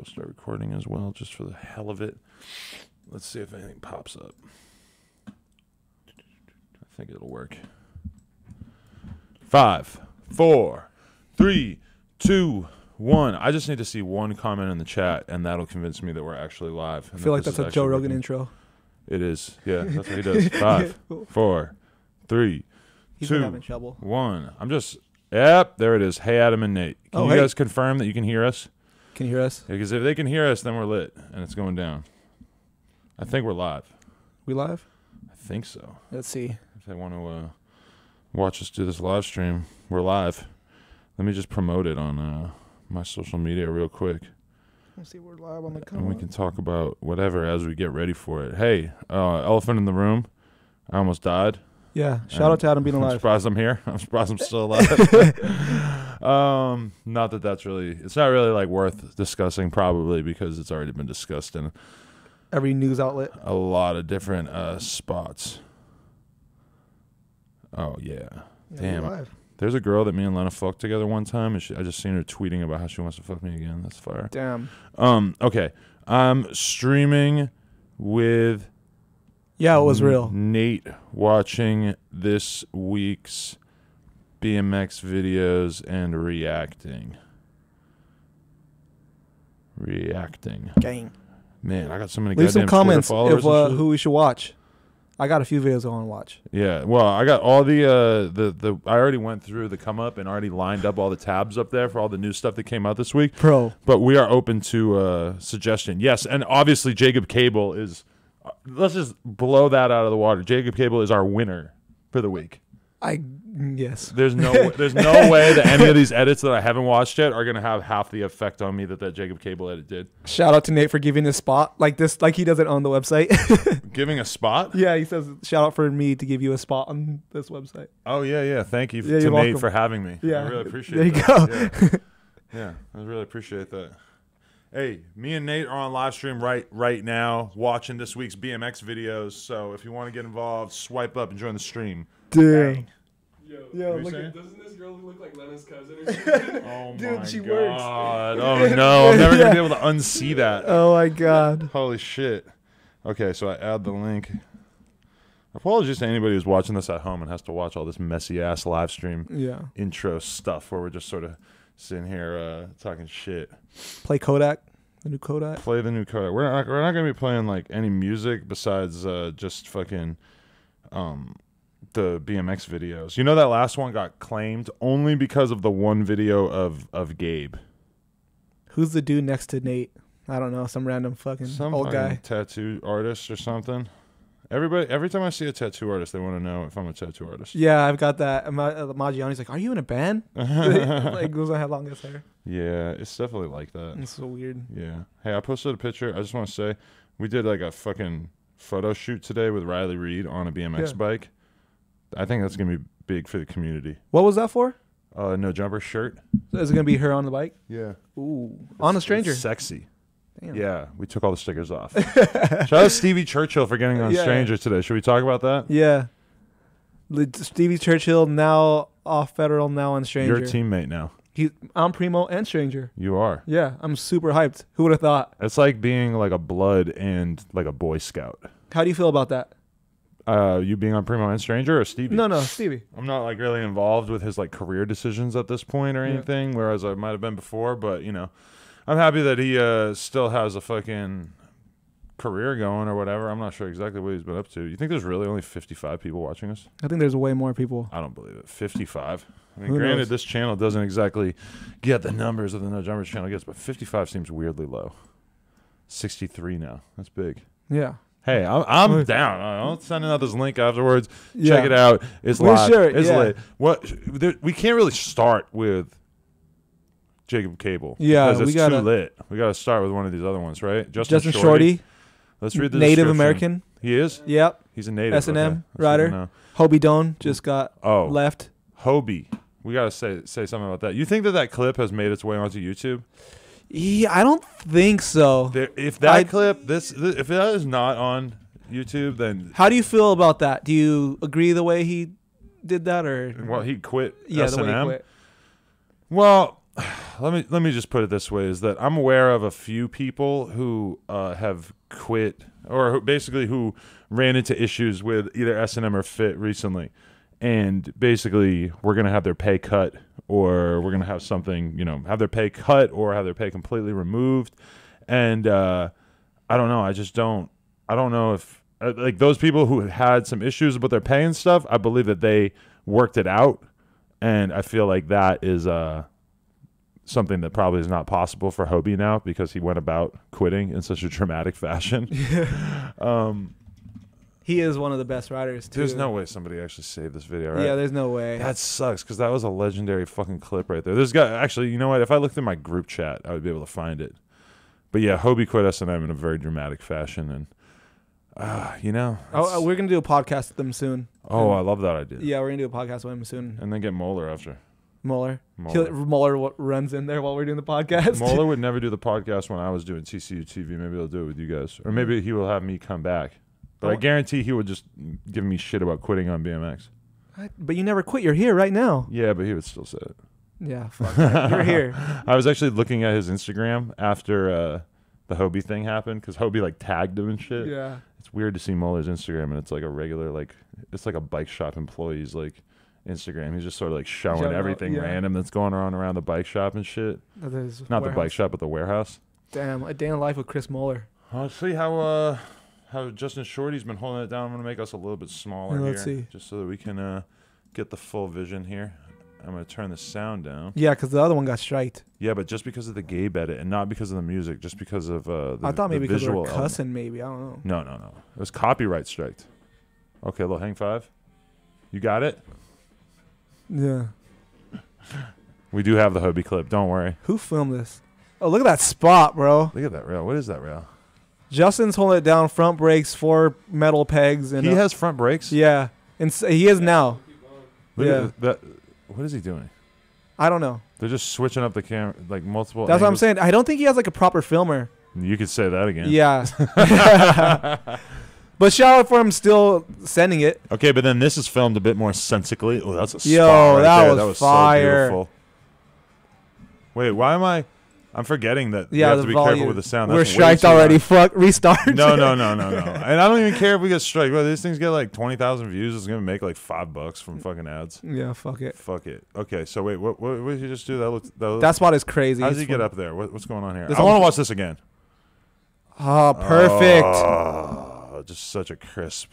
we'll start recording as well, just for the hell of it. Let's see if anything pops up. I think it'll work. 5, 4, 3, 2, 1. I just need to see one comment in the chat, and that'll convince me that we're actually live. I feel like that's a Joe Rogan intro. It is. Yeah, that's what he does. 5, 4, 3, He's 2, having trouble. 1. I'm just... Yep, there it is. Hey, Adam and Nate. Can you guys confirm that you can hear us? Can you hear us? Because if they can hear us, then we're lit, and it's going down. I think we're live. We live? I think so. Let's see. If they want to watch us do this live stream, we're live. Let me just promote it on my social media real quick. Let's see, we're live on the And we can talk about whatever as we get ready for it. Hey, elephant in the room. I almost died. Yeah, shout out to Adam being alive. I'm surprised I'm here. I'm surprised I'm still alive. Not that that's really, it's not really like worth discussing probably because it's already been discussed in every news outlet. A lot of different spots. Oh, yeah. Damn. There's a girl that me and Lena fucked together one time, and I just seen her tweeting about how she wants to fuck me again. That's fire. Damn. Okay. I'm streaming with... Yeah, it was real. Nate watching this week's BMX videos and reacting. Gang. Man, I got so many Leave some comments followers of who we should watch. I got a few videos I want to watch. Yeah, well, I got all the I already went through the come up and already lined up all the tabs up there for all the new stuff that came out this week. But we are open to suggestion. Yes, and obviously Jacob Cable is... let's just blow that out of the water. Jacob Cable is our winner for the week. Yes. There's no way that any of these edits that I haven't watched yet are gonna have half the effect on me that Jacob Cable edit did. Shout out to Nate for giving this spot like this, like he does it on the website. Giving a spot? Yeah, he says shout out for me to give you a spot on this website. Oh yeah. Thank you to Nate for having me. Yeah, I really appreciate there that. You go. Yeah, I really appreciate that. Hey, me and Nate are on live stream right now watching this week's BMX videos. So if you want to get involved, swipe up and join the stream. Damn. Yo, look at, doesn't this girl look like Lena's cousin or something? Oh dude, my she God. works. Oh no, I'm never gonna be able to unsee that. Oh my God. Holy shit. Okay, so I add the link. Apologies to anybody who's watching this at home and has to watch all this messy ass live stream intro stuff where we're just sort of sitting here talking shit. Play Kodak, the new Kodak. Play the new Kodak. We're not gonna be playing like any music besides just fucking the BMX videos. You know that last one got claimed only because of the one video of Gabe. Who's the dude next to Nate? I don't know, some random fucking old guy. Tattoo artist or something. Every time I see a tattoo artist, they want to know if I'm a tattoo artist. Yeah, I've got that. Maggiani's like, are you in a band? Like, goes I had long ass hair. Yeah, it's definitely like that. It's so weird. Yeah. Hey, I posted a picture. I just want to say, we did like a fucking photo shoot today with Riley Reed on a BMX bike. I think that's going to be big for the community. What was that for? No Jumper shirt. Is it going to be her on the bike? Yeah. Ooh. On a stranger. It's sexy. Damn. Yeah, we took all the stickers off. Shout out Stevie Churchill for getting on Stranger today. Should we talk about that? Yeah. Stevie Churchill now off Federal, now on Stranger. You're a teammate now. I'm Primo and Stranger. You are. Yeah, I'm super hyped. Who would have thought? It's like being like a Blood and like a Boy Scout. How do you feel about that? You being on Primo and Stranger or Stevie? No, Stevie. I'm not like really involved with his like career decisions at this point or anything, whereas I might have been before, but you know, I'm happy that he still has a fucking career going or whatever. I'm not sure exactly what he's been up to. You think there's really only 55 people watching us? I think there's way more people. I don't believe it. 55. I mean, Who granted, knows? this channel doesn't exactly get the numbers that the No Jumpers channel gets, but 55 seems weirdly low. 63 now. That's big. Yeah. Hey, I'm down. I'll send out this link afterwards. Check it out. It's live. It's lit. We can't really start with Jacob Cable. Yeah, because it's too lit. We got to start with one of these other ones, right? Justin Shorty. Let's read the Native description. American. He is? Yep. He's a native. S&M rider. Hobie Doan just got left. Hobie. We got to say something about that. You think that clip has made its way onto YouTube? Yeah, I don't think so. If that clip, if that is not on YouTube, then how do you feel about that? Do you agree the way he did that, or he quit? Yeah, S&M? the way he quit. Well, let me just put it this way: is that I'm aware of a few people who have quit, or who ran into issues with either S&M or Fit recently, and basically we're gonna have their pay cut, or we're gonna have something, have their pay cut, or have their pay completely removed, and I don't know. I don't know if like those people who had some issues with their pay and stuff. I believe that they worked it out, and I feel like that is something that probably is not possible for Hobie now because he went about quitting in such a dramatic fashion. He is one of the best riders, too. There's no way somebody actually saved this video, right? Yeah, there's no way. That sucks because that was a legendary fucking clip right there. There's actually, you know what? If I looked in my group chat, I would be able to find it. But yeah, Hobie quit S&M in a very dramatic fashion, and we're gonna do a podcast with them soon. Oh, I love that idea. Yeah, we're gonna do a podcast with him soon. And then get Moeller after. Moeller runs in there while we're doing the podcast. Moeller would never do the podcast when I was doing TCU TV. Maybe he'll do it with you guys, or maybe he will have me come back. But I guarantee he would just give me shit about quitting on BMX. But you never quit. You're here right now. Yeah, but he would still say it. Yeah, fuck that. You're here. I was actually looking at his Instagram after the Hobie thing happened because Hobie tagged him and shit. Yeah. It's weird to see Moeller's Instagram, and it's like a regular it's like a bike shop employee's Instagram. He's just sort of showing everything random that's going on around the bike shop and shit. Not the bike shop, but the warehouse. Damn, a day in life with Chris Moeller. Let's see how Justin Shorty's been holding it down. I'm gonna make us a little bit smaller here, let's see. just so that we can get the full vision here. I'm gonna turn the sound down. Yeah, because the other one got striked. Yeah, but just because of the Gabe edit, and not because of the music, just because of I thought maybe because they were cussing. Element. Maybe I don't know. No. It was copyright striked. Okay, little hang five. You got it. Yeah. We do have the Hobie clip. Don't worry. Who filmed this? Oh, look at that spot, bro. Look at that rail. What is that rail? Justin's holding it down. Front brakes, 4 metal pegs, and he has front brakes. Yeah, and he is now. Look at that. What is he doing? I don't know. They're just switching up the camera, multiple. That's angles. What I'm saying. I don't think he has a proper filmer. You could say that again. Yeah. But shout out for him still sending it. Okay, but then this is filmed a bit more sensically. Oh, that's a spot right that there. Was fire. So beautiful. Wait, why am I'm forgetting that you have to be careful with the sound. We're striked already. Fuck, restart. No. And I don't even care if we get striked. Well, these things get 20,000 views. It's going to make $5 from fucking ads. Yeah, fuck it. Okay, so wait, what did you just do? That spot is crazy. How does he get up there? What's going on here? I want to watch this again. Oh, perfect. Oh, just such a crisp.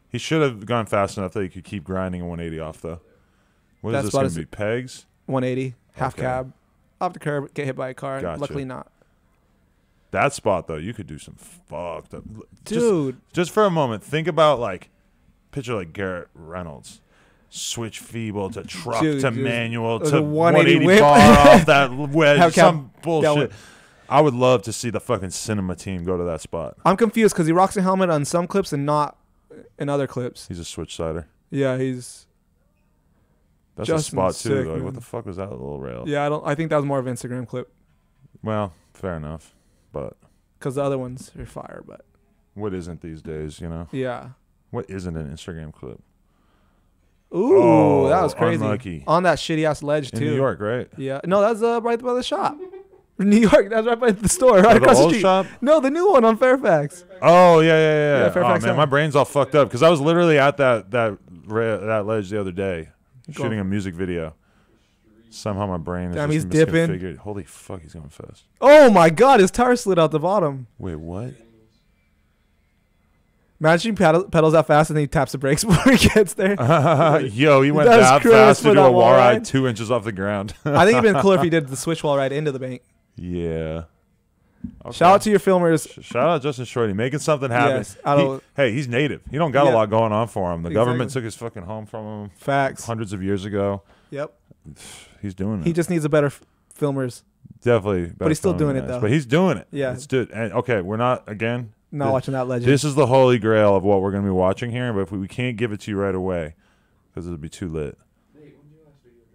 He should have gone fast enough that he could keep grinding a 180 off, though. What is this going to be? Pegs? 180, half cab. Off the curb, get hit by a car. Gotcha. Luckily not. That spot, though, you could do some fucked up. Dude. Just for a moment, think about, picture Garrett Reynolds. Switch feeble to truck to manual to 180 bar off that wedge. Some bullshit. I would love to see the fucking cinema team go to that spot. I'm confused because he rocks a helmet on some clips and not in other clips. He's a switch sider. Yeah, he's... That's Justin's a spot too. Sick, what the fuck was that little rail? Yeah, I think that was more of an Instagram clip. Well, fair enough, but because the other ones are fire. But what isn't these days, Yeah. What isn't an Instagram clip? Ooh, that was crazy. Unlucky. On that shitty ass ledge too. In New York, right? Yeah. No, that's right by the shop. New York. That's right by the store, right across the street. Shop? No, the new one on Fairfax. Oh yeah. Fairfax man, my brain's all fucked up because I was literally at that ledge the other day. Shooting a music video. Somehow my brain is he's dipping. Holy fuck, he's going fast. Oh my god, his tire slid out the bottom. Wait, what? Imagine he pedals that fast and then he taps the brakes before he gets there. Yo, he went that fast to do a wall ride 2 inches off the ground. I think it'd been cooler if he did the switch wall ride into the bank. Yeah. Okay. Shout out to your filmers. Shout out Justin Shorty, making something happen. Yes, he's native. He don't got a lot going on for him. The government took his fucking home from him. Facts. Hundreds of years ago. Yep. He's doing it. He just needs a better filmers. Definitely. But he's still doing it though. But he's doing it. Yeah. Let's do it. And okay, we're not watching that legend. This is the holy grail of what we're going to be watching here. But if we can't give it to you right away, because it'll be too lit. Hey, when did your last video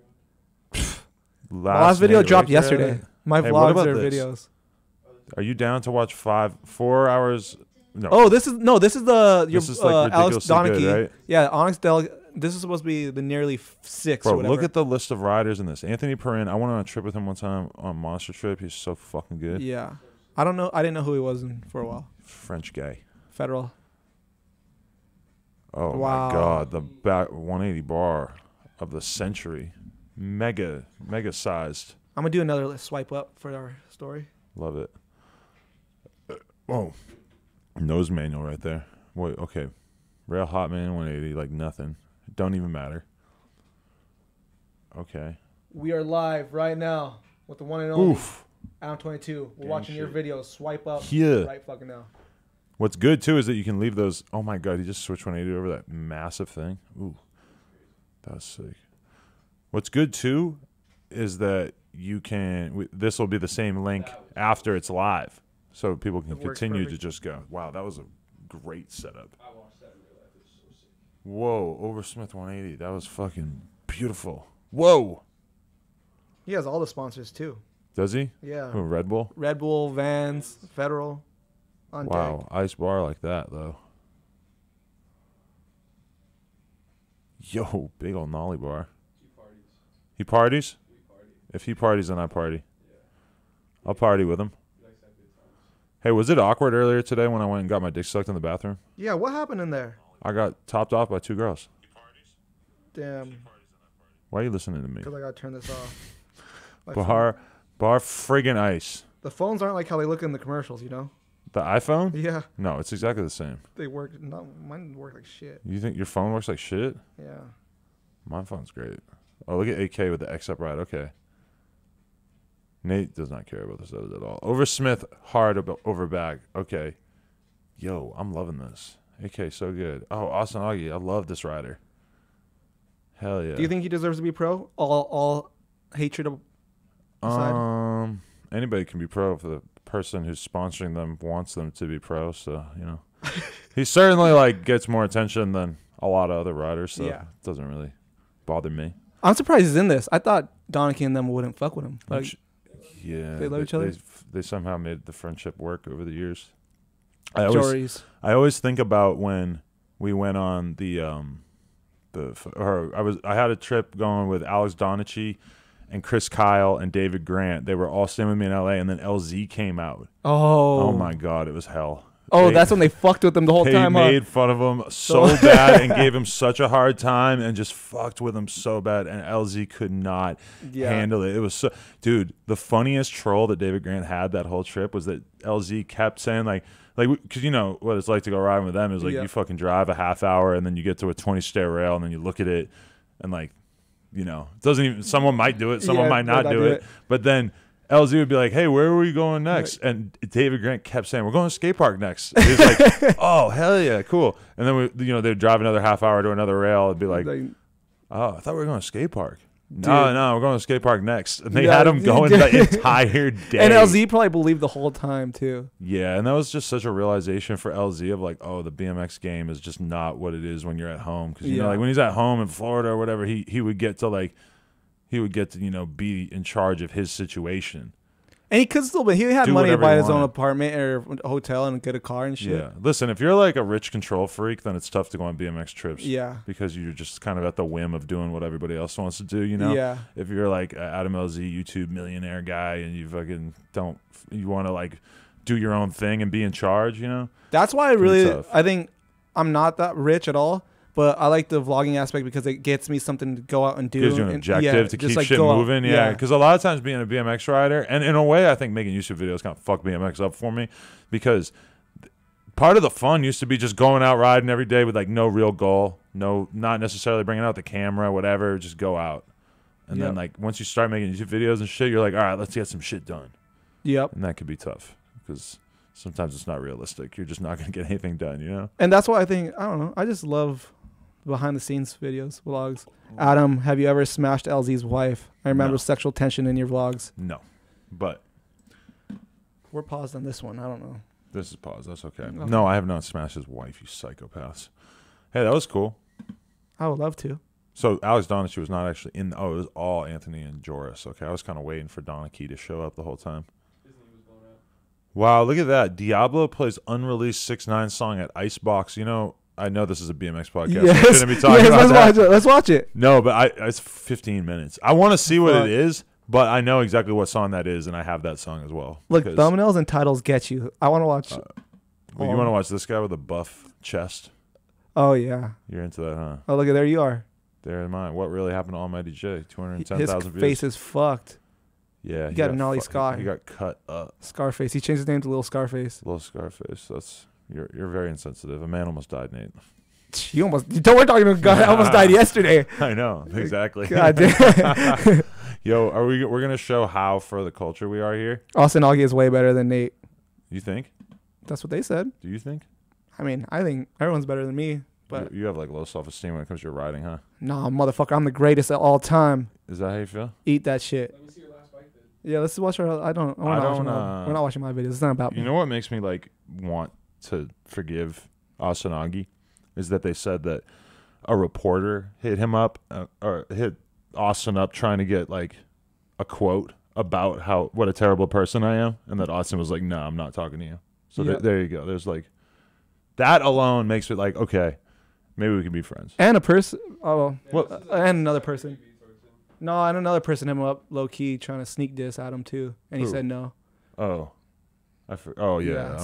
drop? Last video dropped yesterday. My vlogs are videos. Are you down to watch 4 hours? No. Oh, this is the Alex Donachie. Good, right? Yeah, Onyx This is supposed to be the nearly 6. Bro, or whatever. look at the list of riders in this. Anthony Perrin. I went on a trip with him one time on a Monster Trip. He's so fucking good. Yeah. I don't know. I didn't know who he was for a while. French guy. Federal. Oh Wow. my God, the back 180 bar of the century, mega sized. I'm gonna do another swipe up for our story. Love it. Whoa, nose manual right there. Wait, okay, rail hotman 180, like nothing. Don't even matter. Okay. We are live right now with the one and only Oof. ADAM22. We're Gang watching your shit. video. Swipe up Yeah. right fucking now. What's good too is that you can leave those. Oh my God, he just switched 180 over that massive thing. Ooh, that was sick. What's good too is that you can. This will be the same link after it's live, so people can It works continue to perfect. just go. Wow, that was a great setup. I watched that in real life. It's so sick. Whoa, over Smith 180. That was fucking beautiful. Whoa. He has all the sponsors too. Does he? Yeah. Oh, Red Bull. Red Bull, Vans, Federal. On Wow, deck. ice bar like that though. Yo, big old nollie bar. He parties. He parties? We party. If he parties, then I party. Yeah. I'll party with him. He likes that good times. Hey, was it awkward earlier today when I went and got my dick sucked in the bathroom? Yeah. What happened in there? I got topped off by 2 girls. Damn. Why are you listening to me? Because I gotta turn this off. My Bar friggin' ice. The phones aren't like how they look in the commercials, you know? The iPhone? Yeah. No, it's exactly the same. They work. Not mine work like shit. You think your phone works like shit? Yeah. My phone's great. Oh, look at AK with the X up right. Okay. Nate does not care about this at all. Over Smith, hard over back. Okay. Yo, I'm loving this. AK, so good. Oh, Austin Augie, I love this rider. Hell yeah. Do you think he deserves to be pro? All hatred aside? Anybody can be pro if the person who's sponsoring them wants them to be pro. So he certainly like gets more attention than a lot of other riders. So Yeah. it doesn't really bother me. I'm surprised he's in this. I thought Donachie and them wouldn't fuck with him. Like, Yeah, They love each other? They somehow made the friendship work over the years. Jories. I always think about when we went on I had a trip going with Alex Donachie and Chris Kyle and David Grant. They were all staying with me in LA, and then LZ came out. Oh my God, it was hell. Oh, that's when they fucked with him the whole time. They made fun of him so bad and gave him such a hard time and just fucked with him so bad. And LZ could not handle it. It was so, dude. The funniest troll that David Grant had that whole trip was that LZ kept saying like, because you know what it's like to go riding with them is like you fucking drive a half hour and then you get to a 20-stair rail and then you look at it and like, it doesn't even. Someone might do it, someone might not do it. But then LZ would be like, "Hey, where are we going next?" And David Grant kept saying, "We're going to skate park next." And he's like, "Oh, hell yeah, cool." And then they'd drive another half hour to another rail and be like, "Oh, I thought we were going to skate park." No, we're going to skate park next. And they had him going the entire day. And LZ probably believed the whole time too. Yeah, and that was just such a realization for LZ of like, oh, the BMX game is just not what it is when you're at home. Because like when he's at home in Florida or whatever, he would get to be in charge of his situation. And he could still, but he had Do money to whatever buy he his own wanted. apartment or hotel and get a car and shit. Yeah, listen, if you're like a rich control freak, then it's tough to go on BMX trips. Yeah. Because you're just kind of at the whim of doing what everybody else wants to do, Yeah. If you're like Adam LZ, YouTube millionaire guy, and you fucking you want to like do your own thing and be in charge, That's why tough. I think I'm not that rich at all, but I like the vlogging aspect because it gets me something to go out and do. Gives you an objective to just keep like shit go out. moving. Yeah, because a lot of times being a BMX rider, and in a way, I think making YouTube videos kind of fucked BMX up for me because part of the fun used to be just going out riding every day with like no real goal, not necessarily bringing out the camera, whatever, just go out. And then like once you start making YouTube videos and shit, you're like, all right, let's get some shit done. Yep. And that could be tough because sometimes it's not realistic. You're just not going to get anything done, And that's why I think, I don't know, I just love behind the scenes videos, vlogs. Adam, have you ever smashed LZ's wife? I remember sexual tension in your vlogs. No. But we're paused on this one. I don't know. this is pause. That's okay. No, I have not smashed his wife, you psychopaths. Hey, that was cool. I would love to. So Alex Donachie was not actually in. Oh, it was all Anthony and Joris. Okay, I was kind of waiting for Donachie to show up the whole time. His name was blown out. Wow, look at that. Diablo plays unreleased 6ix9ine song at Icebox. I know this is a BMX podcast. Yes. I shouldn't be talking about let's that. watch it. Let's watch it. No, but it's 15 minutes. I want to see what it is, but I know exactly what song that is, and I have that song as well. Look, thumbnails and titles get you. I want to watch. Well, you want to watch this guy with a buff chest? Oh yeah. You're into that, huh? Oh look, there you are. There in mind. What really happened to Almighty J? 210,000 His views. face is fucked. Yeah, he got an Ollie Scott. He got cut up. Scarface. He changed his name to Little Scarface. Little Scarface. You're very insensitive. A man almost died, Nate. You almost. We're talking about a guy that almost died yesterday. I know exactly. God damn. Yo, we're gonna show how for the culture we are here? Austin Augie is way better than Nate. You think? That's what they said. Do you think? I mean, I think everyone's better than me, but you have like low self-esteem when it comes to your riding, huh? nah, motherfucker, I'm the greatest at all time. Is that how you feel? Eat that shit. Let me see your last bike then. Yeah, let's watch our. We're not watching my videos. It's not about me. You know what makes me like want to forgive Austin Augie is that they said that a reporter hit him up or hit Austin up trying to get like a quote about what a terrible person I am, and that Austin was like, "No, I'm not talking to you." So there you go. There's like that alone makes it like, okay, maybe we can be friends. And a person. What? And another person. No, and another person hit him up low key trying to sneak diss at him too, and he said no. Oh, yeah.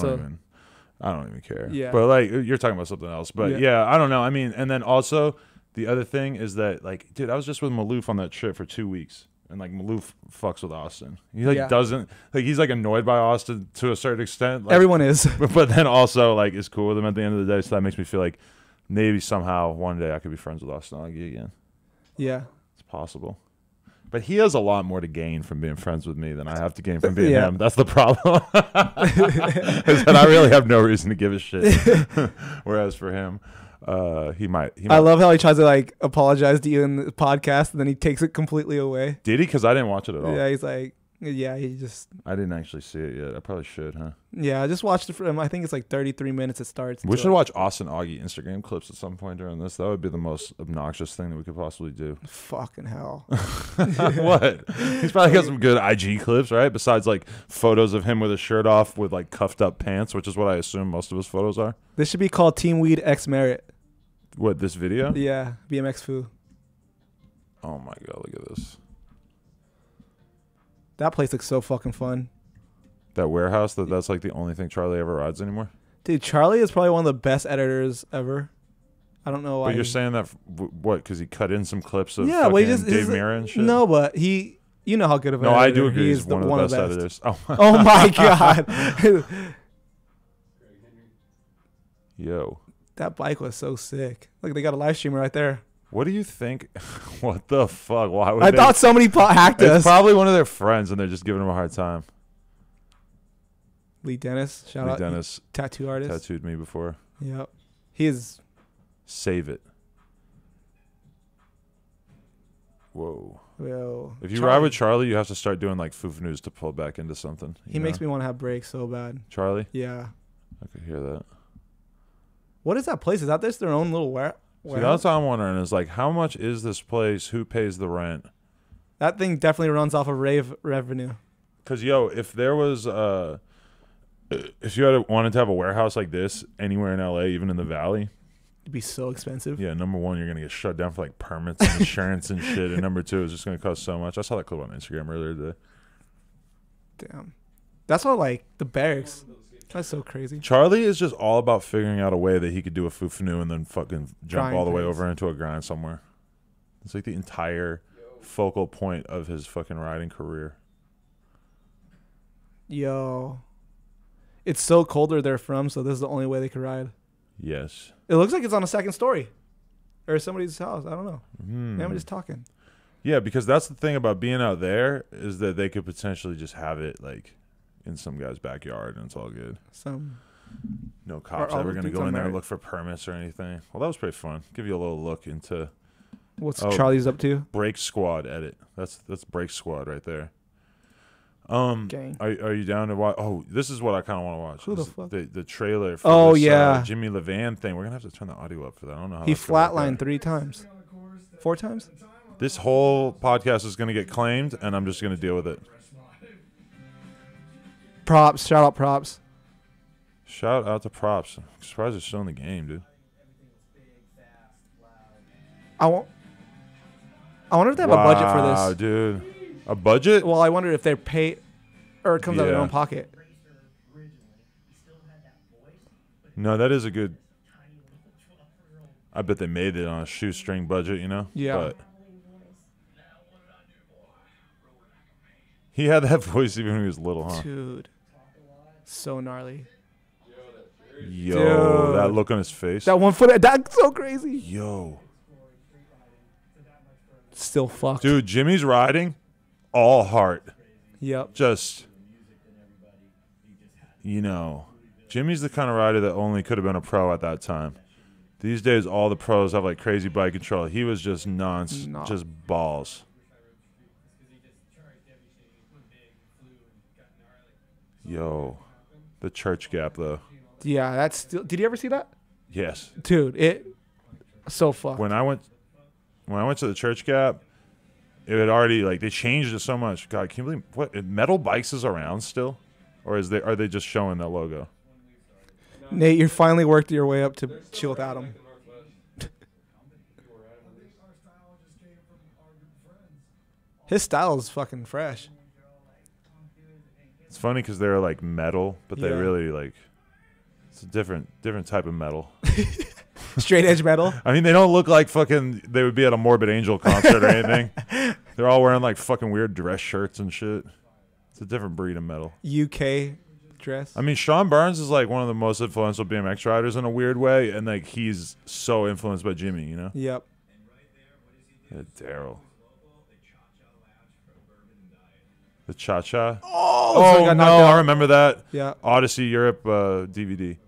I don't even care. Yeah. But like you're talking about something else. But yeah, I don't know. I mean, and then also the other thing is that like, dude, I was just with Maloof on that trip for 2 weeks. And like Maloof fucks with Austin. He like doesn't like he's like annoyed by Austin to a certain extent. Like, everyone is. But then also like is cool with him at the end of the day. So that makes me feel like maybe somehow one day I could be friends with Austin Augie again. Yeah. It's possible. But he has a lot more to gain from being friends with me than I have to gain from being him. That's the problem. Is that I really have no reason to give a shit. Whereas for him, he might. I love how he tries to like apologize to you in the podcast, and then he takes it completely away. Did he? Because I didn't watch it at all. Yeah, he's like, he just. I didn't actually see it yet. I probably should, huh? Yeah, I just watched it for him. I think it's like 33 minutes. It starts. We should watch Austin Augie Instagram clips at some point during this. That would be the most obnoxious thing that we could possibly do. Fucking hell. What? He's probably got some good IG clips, right? Besides like photos of him with his shirt off with like cuffed up pants, which is what I assume most of his photos are. This should be called Team Weed X Merit. What, this video? Yeah, BMX Foo. Oh my god, look at this. That place looks so fucking fun. That warehouse, that's like the only thing Charlie ever rides anymore? Dude, Charlie is probably one of the best editors ever. I don't know why. But you're saying that, what, because he cut in some clips of Dave Mirra and shit? No, but you know how good of an editor. No, I do agree. He's one of the best editors. Oh my god. Yo. That bike was so sick. Look, they got a live streamer right there. What do you think? What the fuck? Why would I thought somebody hacked us. It's probably one of their friends, and they're just giving him a hard time. Lee Dennis. Shout out. Dennis. Tattoo artist. Tattooed me before. Yep. He is. Save it. Whoa. Yo, if you ride with Charlie, you have to start doing like Foof News to pull back into something. He makes me want to have brakes so bad. Charlie? Yeah. I could hear that. What is that place? Is that just their own little warehouse? See, that's what I'm wondering is like, how much is this place? Who pays the rent? That thing definitely runs off of rave revenue. Because, yo, if there was, if you wanted to have a warehouse like this anywhere in LA, even in the Valley, it'd be so expensive. Yeah, number one, you're going to get shut down for like permits and insurance and shit. And number two, it's just going to cost so much. I saw that clip on Instagram earlier today. Damn. That's what, like, the barracks. That's so crazy. Charlie is just all about figuring out a way that he could do a foo-foo and then fucking jump all the way over into a grind somewhere. It's like the entire focal point of his fucking riding career. Yo. It's so cold where they're from, so this is the only way they could ride. Yes. It looks like it's on a second story. Or somebody's house. I don't know. Maybe I'm just talking. Yeah, because that's the thing about being out there is that they could potentially just have it like in some guy's backyard and it's all good. No cops ever going to go in there and look for permits or anything. Well, that was pretty fun. Give you a little look into what's Charlie's up to. Break Squad edit. That's Break Squad right there. Are you down to watch? Oh, this is what I kind of want to watch. Who the fuck? The trailer for this, Jimmy Levan thing. We're going to have to turn the audio up for that. I don't know how he flatlined 3 times. 4 times? This whole podcast is going to get claimed, and I'm just going to deal with it. Props. Shout out Props. Shout out to Props. I'm surprised they're still in the game, dude. I wonder if they have a budget for this. Wow, dude. A budget? Well, I wonder if they pay, or it comes out of their own pocket. No, that is a good. I bet they made it on a shoestring budget, you know? Yeah. But he had that voice even when he was little, huh? Dude. So gnarly. Yo, Dude. that look on his face. That 1 foot, that's so crazy. Yo. Still fucked. Dude, Jimmy's riding all heart. Yep. Just, you know, Jimmy's the kind of rider that only could have been a pro at that time. These days, all the pros have like crazy bike control. He was just just balls. Yo, the church gap though. Yeah, that's still. Did you ever see that? Yes. Dude, it so fucked. When I went to the church gap, it had already like they changed it so much. God, can you believe what metal bikes is around still, or are they just showing that logo? Nate, you finally worked your way up to chill with Adam. His style is fucking fresh. It's funny because they're like metal, but they really like it's a different type of metal. Straight edge metal. I mean, they don't look like fucking. They would be at a Morbid Angel concert or anything. They're all wearing like fucking weird dress shirts and shit. It's a different breed of metal. UK dress. I mean, Sean Burns is like one of the most influential BMX riders in a weird way, and like he's so influenced by Jimmy, you know. Yep. Yeah, Daryl. The Cha-Cha? Oh, so he got knocked out. I remember that. Yeah. Odyssey Europe DVD.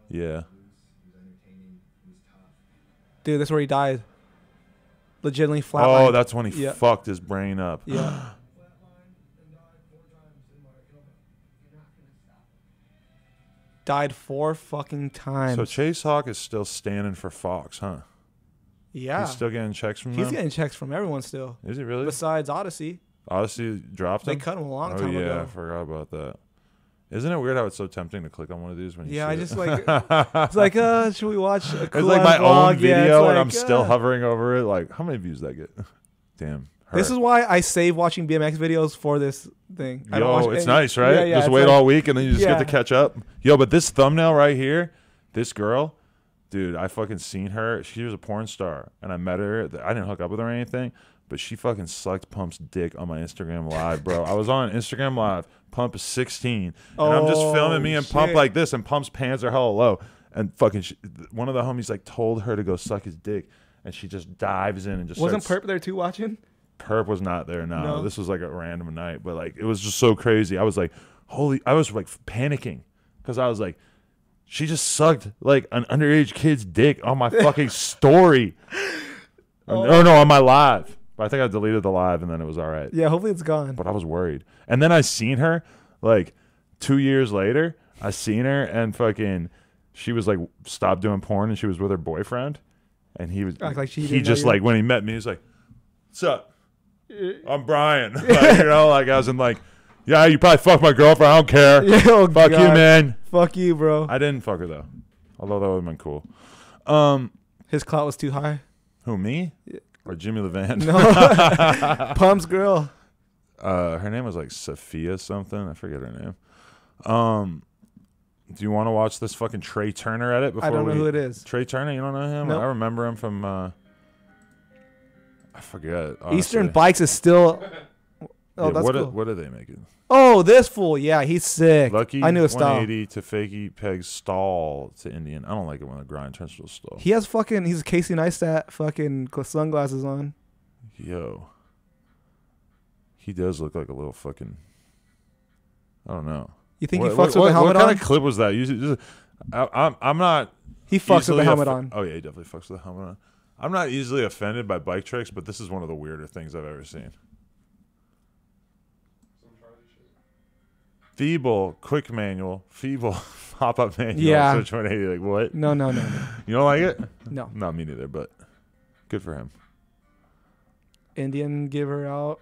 Yeah. Dude, that's where he died. Legitimately flat. Oh, that's when he fucked his brain up. Yeah. Died 4 fucking times. So Chase Hawk is still standing for Fox, huh? Yeah. He's still getting checks from them? He's getting checks from everyone still. Is he really? Besides Odyssey. Odyssey dropped him? They cut him a long time ago. Oh, yeah. I forgot about that. Isn't it weird how it's so tempting to click on one of these when you see I it? just like it's like should we watch a cool it's like my vlog? own video and like, I'm still hovering over it. Like, how many views did that get? Damn. This is why I save watching BMX videos for this thing. I don't Yo, watch it's nice, right? Yeah, just wait all week and then you just get to catch up. Yo, but this thumbnail right here, this girl, dude, I fucking seen her. She was a porn star, and I met her. I didn't hook up with her or anything, but she fucking sucked Pump's dick on my Instagram Live, bro. I was on Instagram Live. Pump is 16, and I'm just filming me and Pump like this, and Pump's pants are hella low. And fucking one of the homies like told her to go suck his dick, and she just dives in and just wasn't Perp there too watching? Perp was not there. No, this was like a random night, but like it was just so crazy. I was like, I was like panicking because I was like, she just sucked like an underage kid's dick on my fucking story. Oh no, on my live. But I think I deleted the live and then it was all right. Yeah, hopefully it's gone. But I was worried. And then I seen her like 2 years later. I seen her and fucking she was like stopped doing porn and she was with her boyfriend. And he was like he just like when he met me, he was like, "What's up? I'm Brian." Like, you know, like I was in like, "Yeah, you probably fucked my girlfriend. I don't care." Yeah, fuck you, man. Fuck you, bro. I didn't fuck her though. Although that would have been cool. His clout was too high. Who, me? Yeah. Or Jimmy Levant? No. Pump's girl. Her name was like Sophia something. I forget her name. Do you want to watch this fucking Trey Turner edit? I don't know who it is. Trey Turner, you don't know him? Nope. I remember him from, I forget. Honestly. Eastern Bikes is still... Oh, yeah, that's cool. What are they making? Oh, this fool. Yeah, he's sick. Lucky I knew his style. 180 to fakie peg stall to Indian. I don't like it when the grind turns to a stall. He has fucking... He's Casey Neistat fucking sunglasses on. Yo. He does look like a little fucking... I don't know. You think he fucks with the helmet on? What kind of clip was that? I'm not... He fucks with the helmet on. Oh, yeah, he definitely fucks with the helmet on. I'm not easily offended by bike tricks, but this is one of the weirder things I've ever seen. Feeble, quick manual, feeble, pop-up manual, switch 180. Like, what? No. You don't like it? No. Not me neither, but good for him. Indian giver out.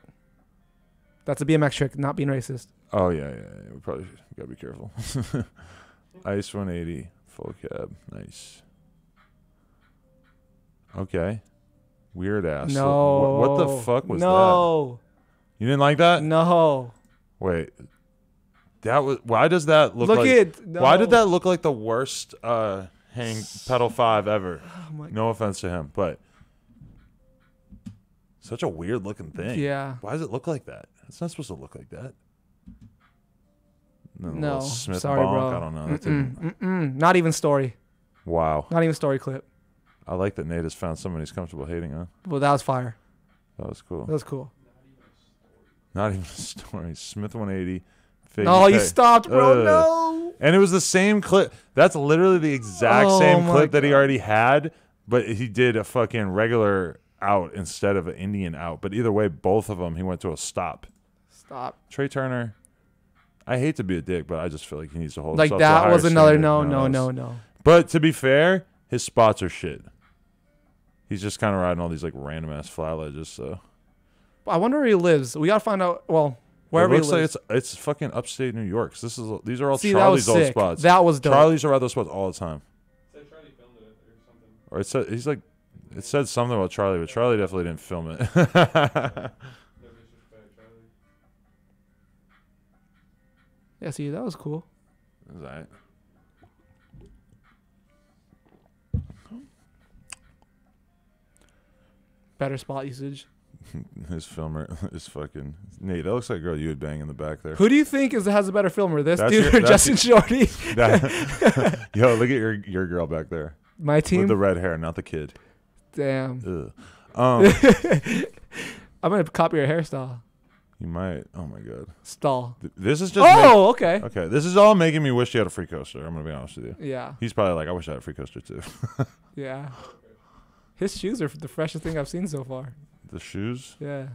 That's a BMX trick, not being racist. Oh, yeah. We probably got to be careful. Ice 180, full cab. Nice. Okay. Weird ass. No. What the fuck was that? No. You didn't like that? No. Wait. That was. Why does that look like? No. Why did that look like the worst hang pedal 5 ever? Oh no offense to him, but such a weird looking thing. Yeah. Why does it look like that? It's not supposed to look like that. No. Smith Sorry, bonk. bro. I don't know. That's Not even story. Wow. Not even story clip. I like that Nate has found someone he's comfortable hating on. Well, that was fire. That was cool. That was cool. Not even a story. Smith 180. No, you stopped, bro. No. And it was the same clip. That's literally the exact same clip that he already had, but he did a fucking regular out instead of an Indian out. But either way, both of them, he went to a stop. Stop. Trey Turner, I hate to be a dick, but I just feel like he needs to hold like himself that to a was higher another standard. no. But to be fair, his spots are shit. He's just kind of riding all these like random ass flat ledges. So I wonder where he lives. We gotta find out. Well, wherever it looks he lives. like it's fucking upstate New York. These are all See, Charlie's that was old sick. spots. That was dope. Charlie's are at those spots all the time. Said Charlie filmed it or something. Or it said he's like, it said something about Charlie, but Charlie definitely didn't film it. No disrespect, Charlie. Yeah, see, that was cool. Is that? Better spot usage. His filmer is fucking Nate. That looks like a girl you would bang in the back there. Who do you think has a better filmer, this That's dude or Justin Shorty? Yo, look at your girl back there. My team. With the red hair, not the kid. Damn. Ugh. I'm gonna copy your hairstyle. You might. Oh my god. Stall. This is just. Okay. Okay. This is all making me wish you had a free coaster. I'm gonna be honest with you. Yeah. He's probably like, I wish I had a free coaster too. Yeah. His shoes are the freshest thing I've seen so far. The shoes. Yeah.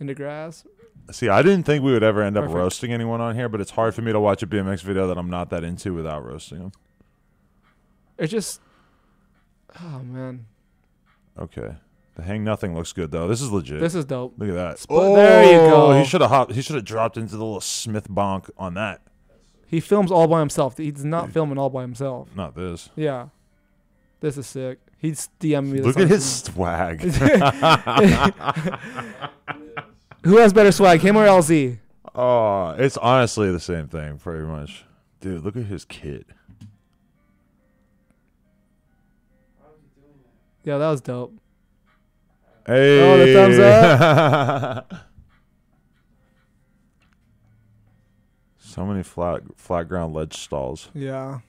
In the grass. See, I didn't think we would ever end up Perfect. roasting anyone on here, but it's hard for me to watch a BMX video that I'm not that into without roasting them. It's just. Oh man. Okay. The hang nothing looks good though. This is legit. This is dope. Look at that. There you go. He should have hopped. He should have dropped into the little Smith bonk on that. He films all by himself. He's not filming all by himself. Not this. Yeah. This is sick. He's DMing me. Look at his swag. Who has better swag, him or LZ? Oh, it's honestly the same thing, pretty much. Dude, look at his kit. Yeah, that was dope. Hey. Oh, the thumbs up. So many flat ground ledge stalls. Yeah.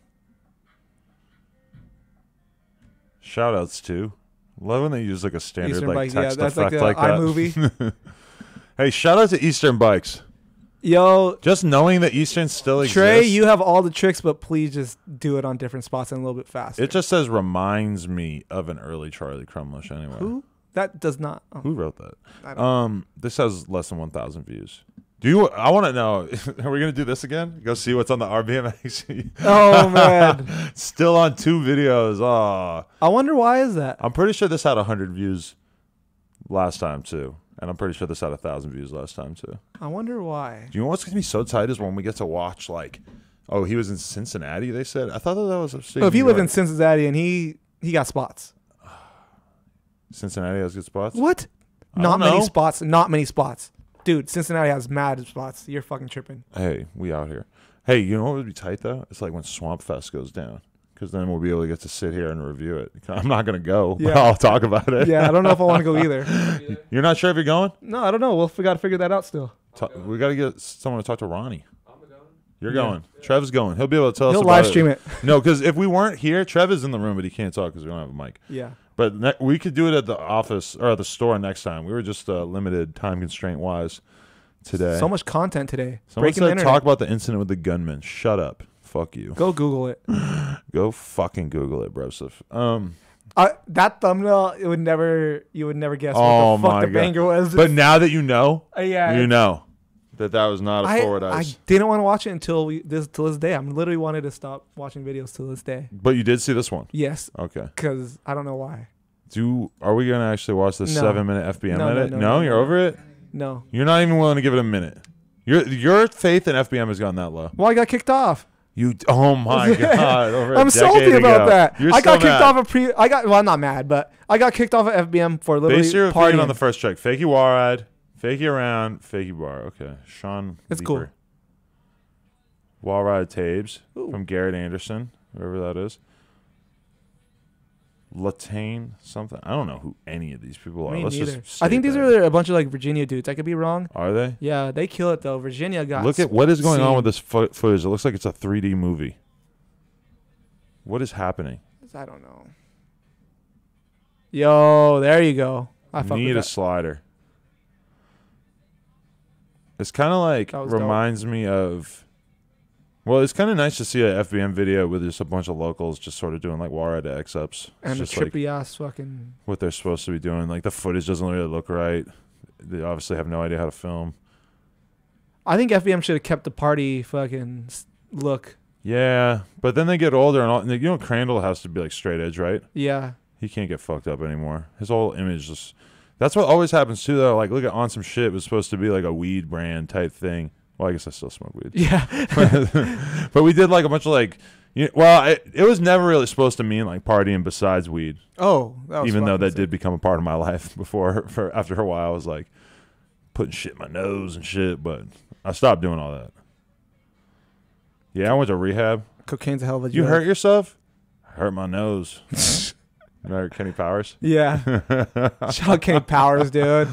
Shout outs too. Love when they use like a standard Eastern like Bike, text yeah, that's effect like like, a that. iMovie. Hey, shout out to Eastern Bikes. Yo, Just knowing that Eastern still exists. Trey, you have all the tricks, but please just do it on different spots and a little bit faster. It just says reminds me of an early Charlie Crumlish anyway. Who? That does not. Oh, Who wrote that? I don't This has less than 1,000 views. I want to know, are we going to do this again? Go see what's on the RBMX. Oh, man. Still on 2 videos. Oh. I wonder why is that? I'm pretty sure this had 100 views last time too. And I'm pretty sure this had 1,000 views last time too. I wonder why. Do you know what's going to be so tight is when we get to watch like, oh, he was in Cincinnati, they said? I thought that was upstate So if New you live in York. Cincinnati and he got spots. Cincinnati has good spots? What? I Not don't many know. spots. Not many spots. Dude, Cincinnati has mad spots. You're fucking tripping. Hey, we out here. Hey, you know what would be tight though? It's like when Swamp Fest goes down. Because then we'll be able to get to sit here and review it. I'm not going to go, but Yeah. I'll talk about it. Yeah, I don't know if I want to go either. You're not sure if you're going? No, I don't know. We got to figure that out still. We got to get someone to talk to Ronnie. I'm going. You're Yeah. going. Trev's going. He'll be able to tell us He'll about live stream it. No, because if we weren't here, Trev is in the room, but he can't talk because we don't have a mic. Yeah. But we could do it at the office or at the store next time. We were just limited time constraint wise today. So much content today. Someone Breaking the said internet. talk about the incident with the gunman. Shut up. Fuck you. Go Google it. Go fucking Google it, Broseph. That thumbnail, you would never guess Oh what the fuck my the God. banger was. But now that you know, yeah, you know that was not a forward I ice. didn't want to watch it until this day. I'm literally wanted to stop watching videos till this day. But you did see this one. Yes, Okay. because I don't know why. Are we gonna actually watch the No. 7-minute FBM No, edit? no, No, no, you're no. over it. No. You're not even willing to give it a minute. Your faith in FBM has gone that low. Well, I got kicked off. Oh my god! Over I'm a salty decade about ago. that. You're I got still kicked mad. off a well, I'm not mad, but I got kicked off of FBM for literally Base your opinion partying. on the first track. Fakey wall ride, fakey around, fakey bar. Okay, Sean. It's Leeper. cool. Wall ride Tabes Ooh. from Garrett Anderson, whoever that is. Latane something. I don't know who any of these people are. Me Let's neither. just. I think state these that. are a bunch of like Virginia dudes. I could be wrong. Are they? Yeah, they kill it though. Virginia got. Look at what is going on seen. with this footage. It looks like it's a 3D movie. What is happening? I don't know. Yo, there you go. I fuck Need with a that. slider. It's kind of like That was dope. reminds me of. Well, it's kind of nice to see a FBM video with just a bunch of locals just sort of doing like wall ride X-ups. And the It's just like trippy ass fucking. what they're supposed to be doing. Like the footage doesn't really look right. They obviously have no idea how to film. I think FBM should have kept the party fucking look. Yeah, but then they get older and all. And you know, Crandall has to be like straight edge, right? Yeah. He can't get fucked up anymore. His whole image just. That's what always happens too, though. Like, look at On Some Shit was supposed to be like a weed brand type thing. Well, I guess I still smoke weed. Yeah. But we did like a bunch of like, it was never really supposed to mean like partying besides weed. Oh, that was Even though fucking that sick. did become a part of my life before. After a while, I was like putting shit in my nose and shit. But I stopped doing all that. Yeah, I went to rehab. Cocaine's a hell of a You drug. hurt yourself? I hurt my nose. Remember Kenny Powers? Yeah. Shout out Kenny Powers, dude.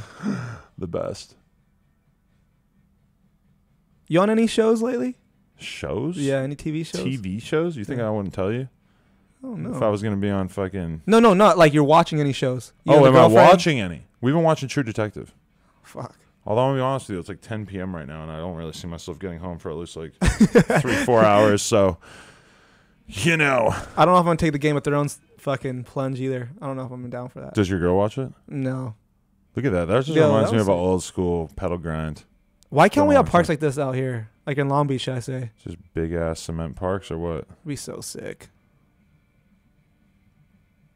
The best. You on any shows lately? Shows? Yeah, any TV shows? TV shows? You think Yeah. I wouldn't tell you? Oh no. If I was going to be on fucking... No, not like you're watching any shows. You have Oh, a am I girlfriend? watching any? We've been watching True Detective. Fuck. Although, I'm going to be honest with you, it's like 10 p.m. right now, and I don't really see myself getting home for at least like 3-4 hours, so... You know. I don't know if I'm gonna take the Game of Thrones fucking plunge either. I don't know if I'm down for that. Does your girl watch it? No. Look at that. That just Yo, reminds that me of was an old school pedal grind. Why can't we Don't have parks know. like this out here? Like in Long Beach, should I say? Just big ass cement parks or what? It'd be so sick.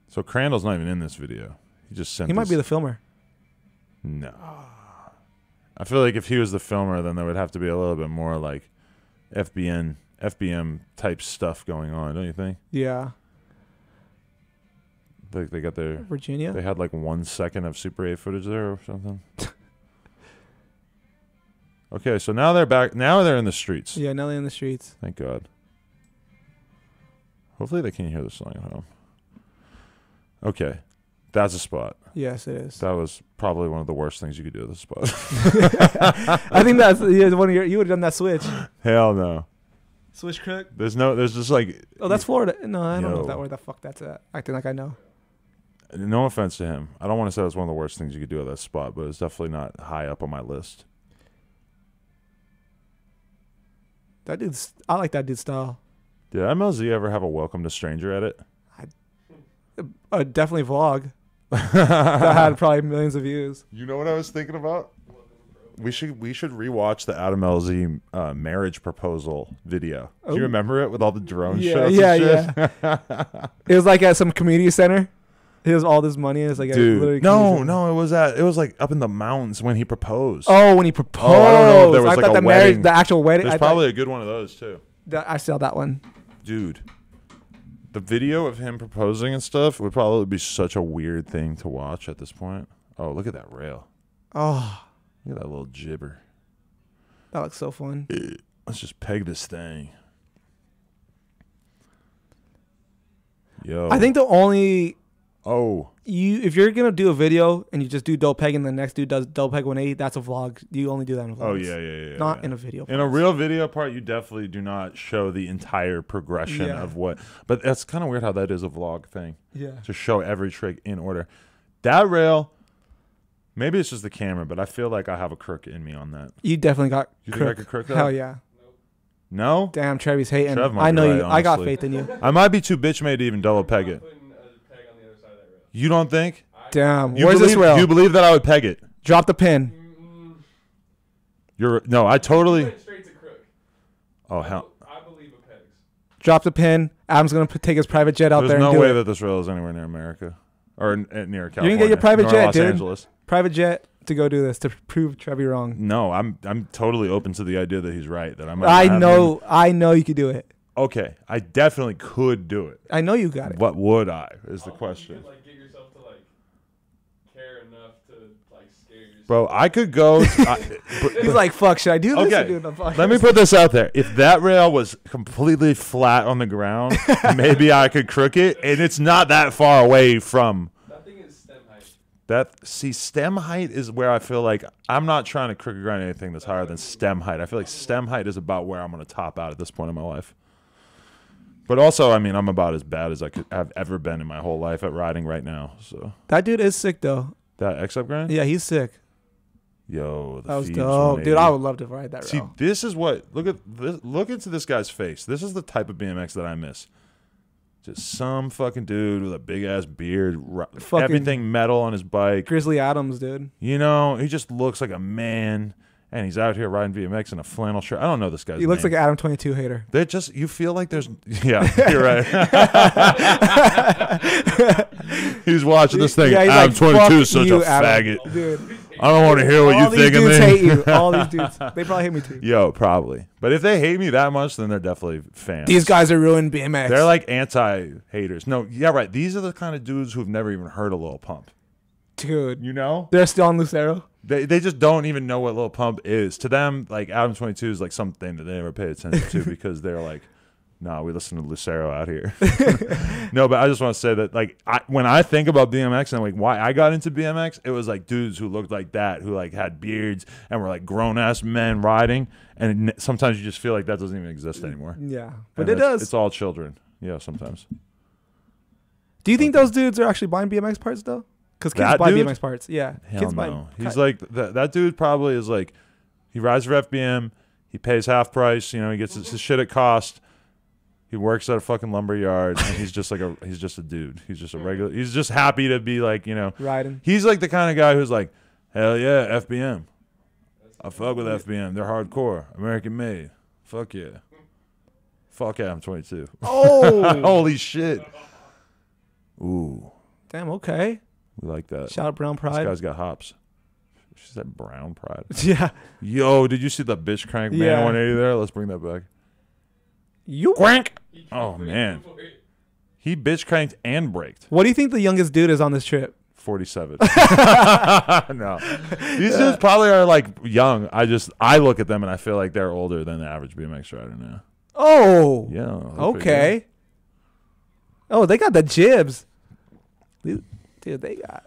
So Crandall's not even in this video. He just sent He might this- be the filmer. No. I feel like if he was the filmer, then there would have to be a little bit more like FBM type stuff going on, don't you think? Yeah. Like they got their... Virginia? They had like 1 second of Super 8 footage there or something. Okay, so now they're back. Now they're in the streets. Yeah, now they're in the streets. Thank God. Hopefully they can hear the song at home. Okay, that's a spot. Yes, it is. That was probably one of the worst things you could do at the spot. I think that's one of your. You would have done that switch. Hell no. Switch crook. There's just like... Oh, that's Florida. No, I don't know Yo. that where the fuck that's at. Acting like I know. No offense to him. I don't want to say it was one of the worst things you could do at that spot, but it's definitely not high up on my list. That dude's. I like that dude's style. Did MLZ ever have a Welcome to Stranger edit? Definitely vlog. That had probably millions of views. You know what I was thinking about? We should rewatch the ADAM22 marriage proposal video. Do you Oh. remember it with all the drone Yeah, shots? yeah, and shit? It was like at some community center. He has all this money. It's like a literally Dude, community center. it was like up in the mountains when he proposed. Oh, when he proposed. I don't know if there was I like thought a the marriage, wedding. the actual wedding. There's I probably a good one of those too. I saw that one. Dude, the video of him proposing and stuff would probably be such a weird thing to watch at this point. Oh, look at that rail. Oh, Look at that little jibber. that looks so fun. Let's just peg this thing. Yo. I think the only Oh. if you're gonna do a video and you just do dope peg and the next dude does dope peg 180, that's a vlog. You only do that in vlogs. Oh, yeah. Not yeah. in a video. In a real video part, you definitely do not show the entire progression Yeah. of what. But that's kind of weird how that is a vlog thing. Yeah. To show every trick in order. That rail, maybe it's just the camera, but I feel like I have a crook in me on that. You definitely got. You think I could crook that? Hell yeah. No? Damn, Trevor's hating. Trev might I be know right, you. I got honestly. faith in you. I might be too bitch made to even double peg it. Putting a peg on the other side of that rail. You don't think? Damn. You Where's believe, this rail? You believe that I would peg it? Drop the pin. No, I totally. Went straight to crook. Oh hell. I believe it pegs. Drop the pin. Adam's gonna take his private jet out There's there no and do way it. that this rail is anywhere near America or near California. You can get your private nor jet, Los dude. Angeles. Private jet to go do this to prove Trevi wrong. No, I'm totally open to the idea that he's right. That I know you could do it. Okay, I definitely could do it. I know you got it. What would I? Is the question. You could, like, get yourself to like care enough to like scare yourself. Bro, I could go. He's like, fuck, should I do this? Okay, let me put this out there. If that rail was completely flat on the ground, maybe I could crook it, and it's not that far away from. That thing is stem height. Stem height is where I feel like I'm not trying to crook or grind anything that's higher than stem height. I feel like stem height is about where I'm going to top out at this point in my life. But also, I mean, I'm about as bad as I could have ever been in my whole life at riding right now. So that dude is sick though. That X-Up grind? Yeah, he's sick. Yo, that was dope, dude. I would love to ride that. See, this is what look at this. Look into this guy's face. This is the type of BMX that I miss. Just some fucking dude with a big ass beard, everything metal on his bike. Grizzly Adams, dude. You know, he just looks like a man. And he's out here riding BMX in a flannel shirt. I don't know this guy's name. He looks like an ADAM22 hater. They just, you feel like there's, yeah, you're right. He's watching this thing. Yeah, he's ADAM22 is such a Adam. faggot. Dude. I don't want to hear what you think of me. All these dudes hate you. All these dudes. They probably hate me too. Yo, probably. But if they hate me that much, then they're definitely fans. These guys are ruined BMX. They're like anti-haters. No, yeah, right. These are the kind of dudes who've never even heard of Lil Pump. Dude. You know? They're still on Lucero. They just don't even know what Lil Pump is. To them, like ADAM22 is like something that they never pay attention to because they're like, nah, we listen to Lucero out here. No, but I just want to say that like when I think about BMX and like why I got into BMX, it was like dudes who looked like that, who like had beards and were like grown ass men riding. And sometimes you just feel like that doesn't even exist anymore. Yeah, but and it does. It's all children. Yeah, sometimes. Do you think those dudes are actually buying BMX parts though? Because kids buy BMX parts. Yeah. Hell kids no. He's like, that dude probably is like, he rides for FBM. He pays half price. You know, he gets his shit at cost. He works at a fucking lumber yard. And he's just like he's just a dude. He's just a regular, he's just happy to be like, you know. Riding. He's like the kind of guy who's like, hell yeah, FBM. I fuck with FBM. They're hardcore. American made. Fuck yeah. Fuck yeah, I'm 22. Oh. Holy shit. Ooh. Damn, okay. We like that. Shout out Brown Pride. This guy's got hops. She said Brown Pride. Yeah. Yo, did you see the bitch crank man 180 there? Let's bring that back. You crank. Oh man. He bitch cranked and braked. What do you think the youngest dude is on this trip? 47. No. These dudes probably are like young. I look at them and I feel like they're older than the average BMX rider now. Oh. Yeah. Okay. Oh, they got the jibs. Dude, they got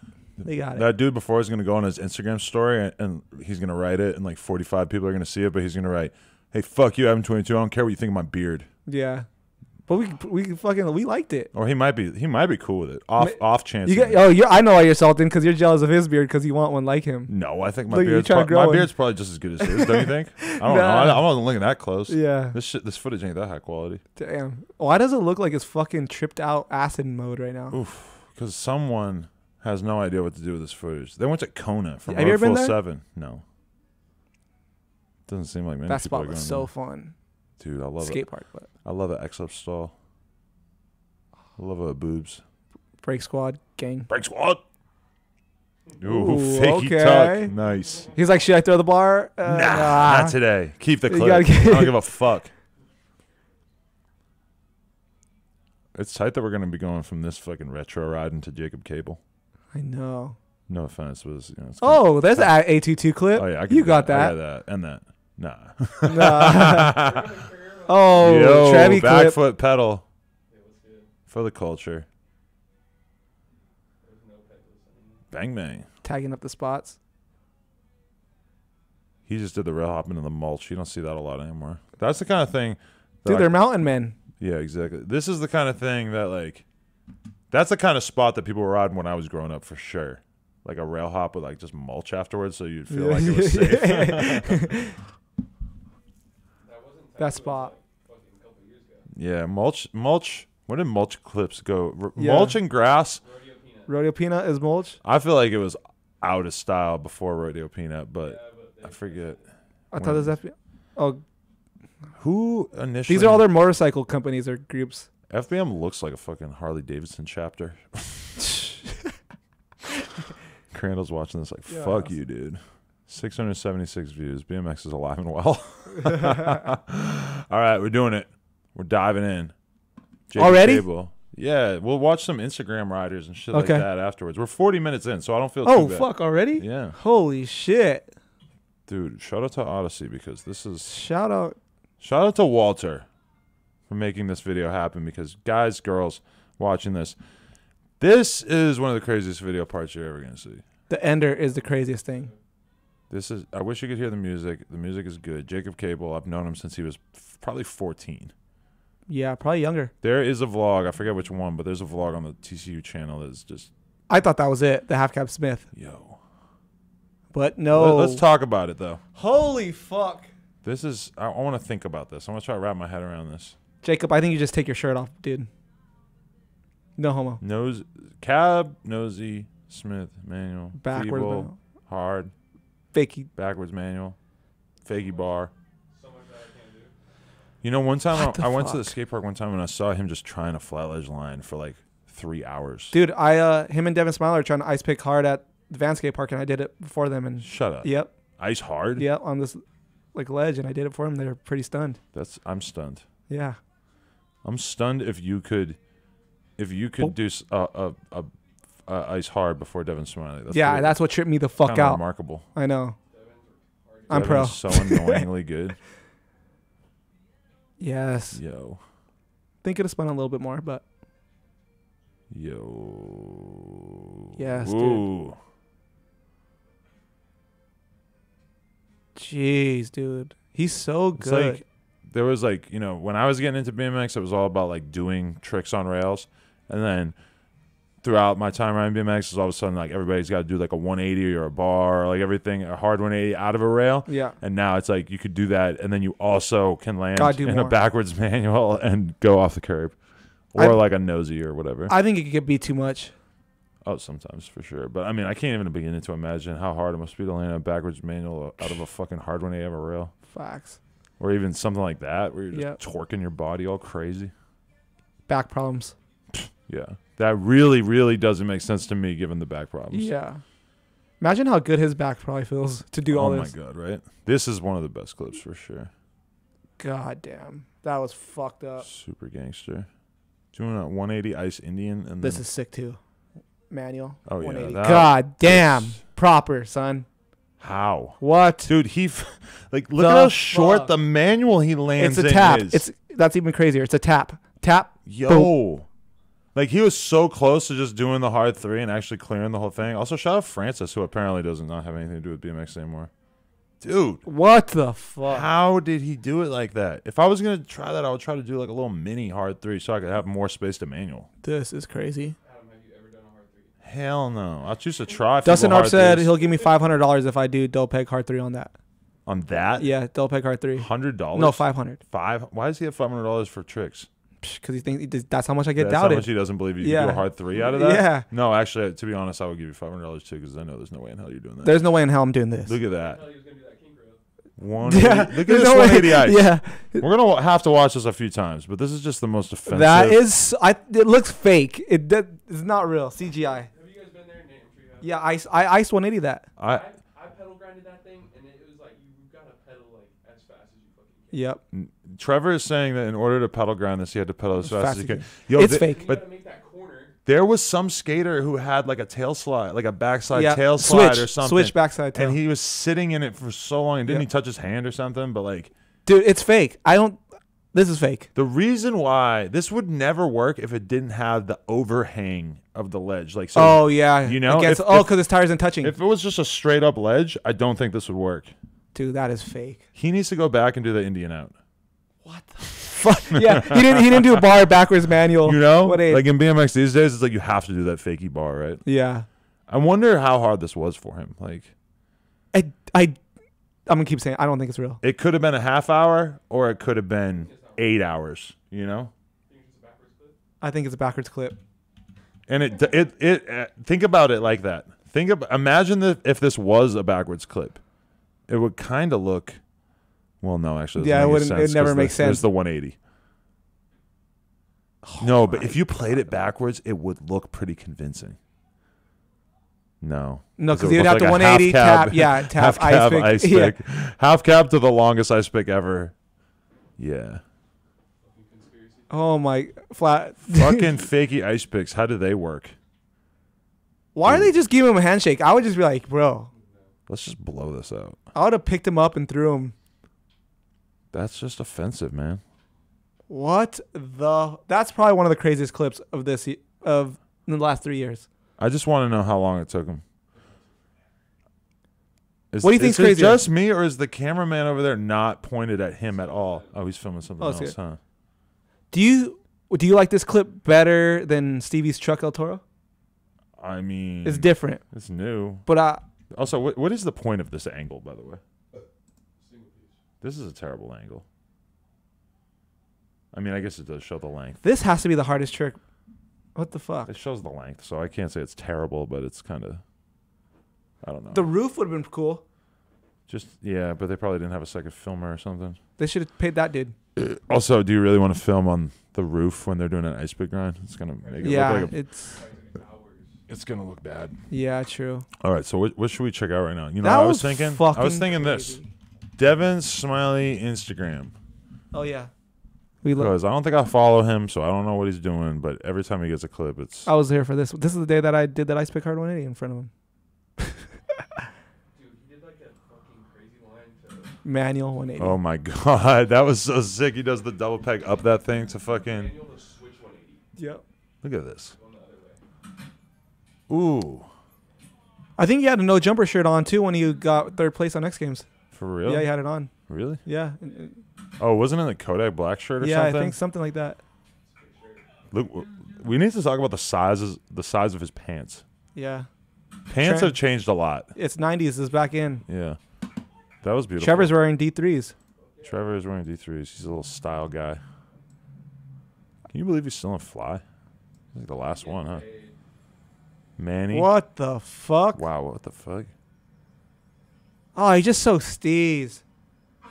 it. That dude before is going to go on his Instagram story and he's going to write it and like 45 people are going to see it, but he's going to write, hey, fuck you, ADAM22. I don't care what you think of my beard. Yeah. But we liked it. Or he might be cool with it. Off chance. I know why you're salting because you're jealous of his beard because you want one like him. No, I think my beard's probably just as good as his. Don't you think? I don't know. I wasn't looking that close. Yeah. This footage ain't that high quality. Damn. Why does it look like it's fucking tripped out acid mode right now? Oof. Because someone has no idea what to do with this footage. They went to Kona from Have you ever been there? 7. No. Doesn't seem like many that people are spot going was so there. fun. Dude, I love skate park, but I love an X-Up stall. I love a boobs. Break squad gang. Break squad. Ooh, fakey tuck. Nice. He's like, should I throw the bar? Nah, not today. Keep the clip. I don't give a fuck. It's tight that we're going to be going from this fucking retro ride into Jacob Cable. I know. No offense, but there's an A22 clip. Oh yeah, you got that. I got that and that. Nah. Oh, Trevi back clip. foot pedal for the culture. Bang bang. Tagging up the spots. He just did the rail hop into the mulch. You don't see that a lot anymore. That's the kind of thing. Dude, they're mountain men. Yeah, exactly. This is the kind of thing that like, that's the kind of spot that people were riding when I was growing up for sure. Like a rail hop with like just mulch afterwards, so you'd feel like it was safe. That spot. Yeah, mulch. Where did mulch clips go? Mulch and grass. Rodeo Peanut is mulch. I feel like it was out of style before Rodeo Peanut, but I forget. I thought it was FBI. Oh, who initially? These are all their motorcycle companies or groups. FBM looks like a fucking Harley Davidson chapter. Crandall's watching this like, fuck you, dude. 676 views. BMX is alive and well. All right, we're doing it. We're diving in. Jacob Already? Cable. Yeah, we'll watch some Instagram riders and shit like that afterwards. We're 40 minutes in, so I don't feel too bad. Fuck, already? Yeah. Holy shit. Dude, shout out to Odyssey because this is... Shout out to Walter for making this video happen because guys, girls watching this, this is one of the craziest video parts you're ever going to see. The ender is the craziest thing. This is... I wish you could hear the music. The music is good. Jacob Cable, I've known him since he was probably 14. Yeah, probably younger. There is a vlog. I forget which one, but there's a vlog on the TCU channel that's just... I thought that was it, the Half Cab Smith. Yo. But no. Let's talk about it, though. Holy fuck. This is... I want to think about this. I want to try to wrap my head around this. Jacob, I think you just take your shirt off, dude. No homo. Cab, nosy, Smith, manual, Backwards feeble, manual. hard, Fakey. backwards manual, fakey bar. So much that I can't do. You know, one time What I the went to the fuck? skate park one time and I saw him just trying a flat ledge line for like 3 hours. Dude, him and Devin Smiler are trying to ice pick hard at the Van Skate Park, and I did it before them. And Shut up. Yep. Ice hard? Yep, on this like ledge, and I did it for them. They were pretty stunned. I'm stunned. Yeah. I'm stunned if you could do ice hard before Devin Smiley. That's what tripped me the fuck kinda out. Remarkable. I know. Devin's retarded. I'm pro. Devin's so annoyingly good. Yes. Yo. Think it'd have spun a little bit more, but Yo. Yes, Ooh. dude. Jeez, dude. He's so It's good. like there was like, you know, when I was getting into BMX, it was all about like doing tricks on rails. And then throughout my time around BMX, is all of a sudden like everybody's got to do like a 180 or a bar, or like everything, a hard 180 out of a rail. Yeah. And now it's like you could do that, and then you also can land Gotta do in more. a backwards manual and go off the curb, or like a nosy or whatever. I think it could be too much. Oh, sometimes for sure. But I mean, I can't even begin to imagine how hard it must be to land a backwards manual out of a fucking hard 180 of a rail. Facts. Or even something like that where you're just Yep. torquing your body all crazy. Back problems. Yeah. That really, really doesn't make sense to me given the back problems. Yeah. Imagine how good his back probably feels to do all this. Oh my God, right? This is one of the best clips for sure. God damn. That was fucked up. Super gangster. Doing a 180 Ice Indian. And This then, is sick too. Manual. Oh, yeah, 180. that- God damn. this- Proper, son. how? What? Dude, like, look The at how short fuck? the manual he lands It's a in tap. is. That's even crazier. It's a tap. Tap. Yo. Boom. Like, he was so close to just doing the hard 3 and actually clearing the whole thing. Also, shout out Francis, who apparently does not have anything to do with BMX anymore. Dude, What the fuck? how did he do it like that? If I was going to try that, I would try to do like a little mini hard 3 so I could have more space to manual. This is crazy. Adam, have you ever done a hard 3? Hell no. I'll choose to try. Dustin feeble Arp hard said threes. he'll give me $500 if I do double peg hard 3 on that. On that? Yeah, double peg hard 3. $100? No, 500. Why does he have $500 for tricks? Because he thinks that's how much I get That's doubted. how much he doesn't believe you Yeah. can do a hard 3 out of that? Yeah. No, actually, to be honest, I would give you $500 too because I know there's no way in hell you're doing that. There's no way in hell I'm doing this. Look at I that. thought he was going to do that king grill. 180. Look at there's this no way- 180 ice. Yeah, We're going to have to watch this a few times, but this is just the most offensive. that is. It looks fake. It's not real. CGI. Have you guys been there? Nate, I'm sure you have. Yeah, I iced 180 that. I I pedal grinded that thing, and it was like you got to pedal like as fast as you fucking can. Yep. Trevor is saying that in order to pedal grind this, he had to pedal as fast as he could. It's th- fake. You But got to make that corner. there was some skater who had like a tail slide, like a backside Yeah. tail slide Switch. or something. Switch backside tail. And he was sitting in it for so long. And didn't Yeah. he touch his hand or something? But like, Dude, it's fake. This is fake. the reason why this would never work if it didn't have the overhang of the ledge. Like, so Oh yeah. you know, Against, if- because his tires aren't touching. if it was just a straight up ledge, I don't think this would work. Dude, that is fake. He needs to go back and do the Indian out. What the fuck? Yeah, he didn't do a bar backwards manual. You know, What age? like in BMX these days, it's like you have to do that fakey bar, right? Yeah. I wonder how hard this was for him. Like, I'm gonna keep saying I don't think it's real. it could have been a half hour, or it could have been 8 hours. You know, Think it's a backwards clip. I think it's a backwards clip. and it think about it like that. Imagine if this was a backwards clip, it would kind of look. Well, no, actually, Yeah, it doesn't make wouldn't- sense it never 'cause makes There's sense. the 180. No, but if you played it backwards, it would look pretty convincing. No. No, it because would you'd look have to like a 180 half tap. cab- Yeah, tap half cab ice ice pick. Yeah. pick. Half cab to the longest ice pick ever. Yeah. Oh my flat. Fucking fakey ice picks. How do they work? Why are they just giving him a handshake? I would just be like, bro. Let's just blow this out. I would have picked him up and threw him. That's just offensive, man. What the? That's probably one of the craziest clips of this in the last 3 years. I just want to know how long it took him. What do you think's crazy? Is it just me, or is the cameraman over there not pointed at him at all? Oh, he's filming something else, good. huh? Do you like this clip better than Stevie's Truck El Toro? I mean, It's different. It's new. But Also, what is the point of this angle, by the way? This is a terrible angle. I mean, I guess it does show the length. this has to be the hardest trick. What the fuck? It shows the length, so I can't say it's terrible, but it's kind of, I don't know. The roof would have been cool. Yeah, but they probably didn't have a second filmer or something. They should have paid that dude. Also, do you really want to film on the roof when they're doing an ice pick grind? It's gonna make it Yeah, look like it's gonna look bad. yeah, true. All right, so what should we check out right now? You know, That I was was thinking fucking this. crazy. Devin Smiley Instagram. Oh yeah, we look. Because I don't think I follow him, so I don't know what he's doing. But every time he gets a clip, it's I was here for this. This is the day that I did that ice pick hard 180 in front of him. Dude, he did like a fucking crazy line to Manual 180. oh my god, that was so sick. He does the double peg up that thing to fucking. manual to switch 180. Yep. Look at this. Going the other way. Ooh, I think he had a no jumper shirt on too when he got third place on X Games. for real? Yeah, he had it on. Really? Yeah. Oh, wasn't it the Kodak black shirt or Yeah, something? I think something like that. Look, we need to talk about the size of his pants. Yeah. Pants Trend. have changed a lot. It's 90s. Is back in. Yeah, that was beautiful. Trevor's wearing D3s. Trevor is wearing D3s. He's a little style guy. Can you believe he's still in fly? He's like the last one, huh? Manny. What the fuck? Wow, what the fuck? Oh, he's just so steez.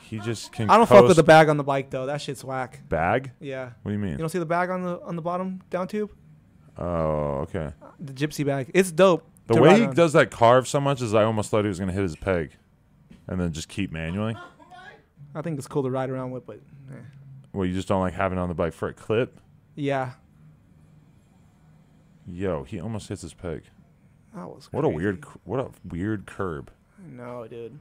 He just can. I don't fuck with the bag on the bike though. That shit's whack. bag. Yeah. What do you mean? You don't see the bag on the bottom down tube? Oh, okay. The gypsy bag. It's dope. The to way ride he on. does that carve so much is I almost thought he was gonna hit his peg, and then just keep manually. I think it's cool to ride around with, but Well, you just don't like having it on the bike for a clip. yeah. Yo, he almost hits his peg. That was What a crazy. weird curb. I know, dude.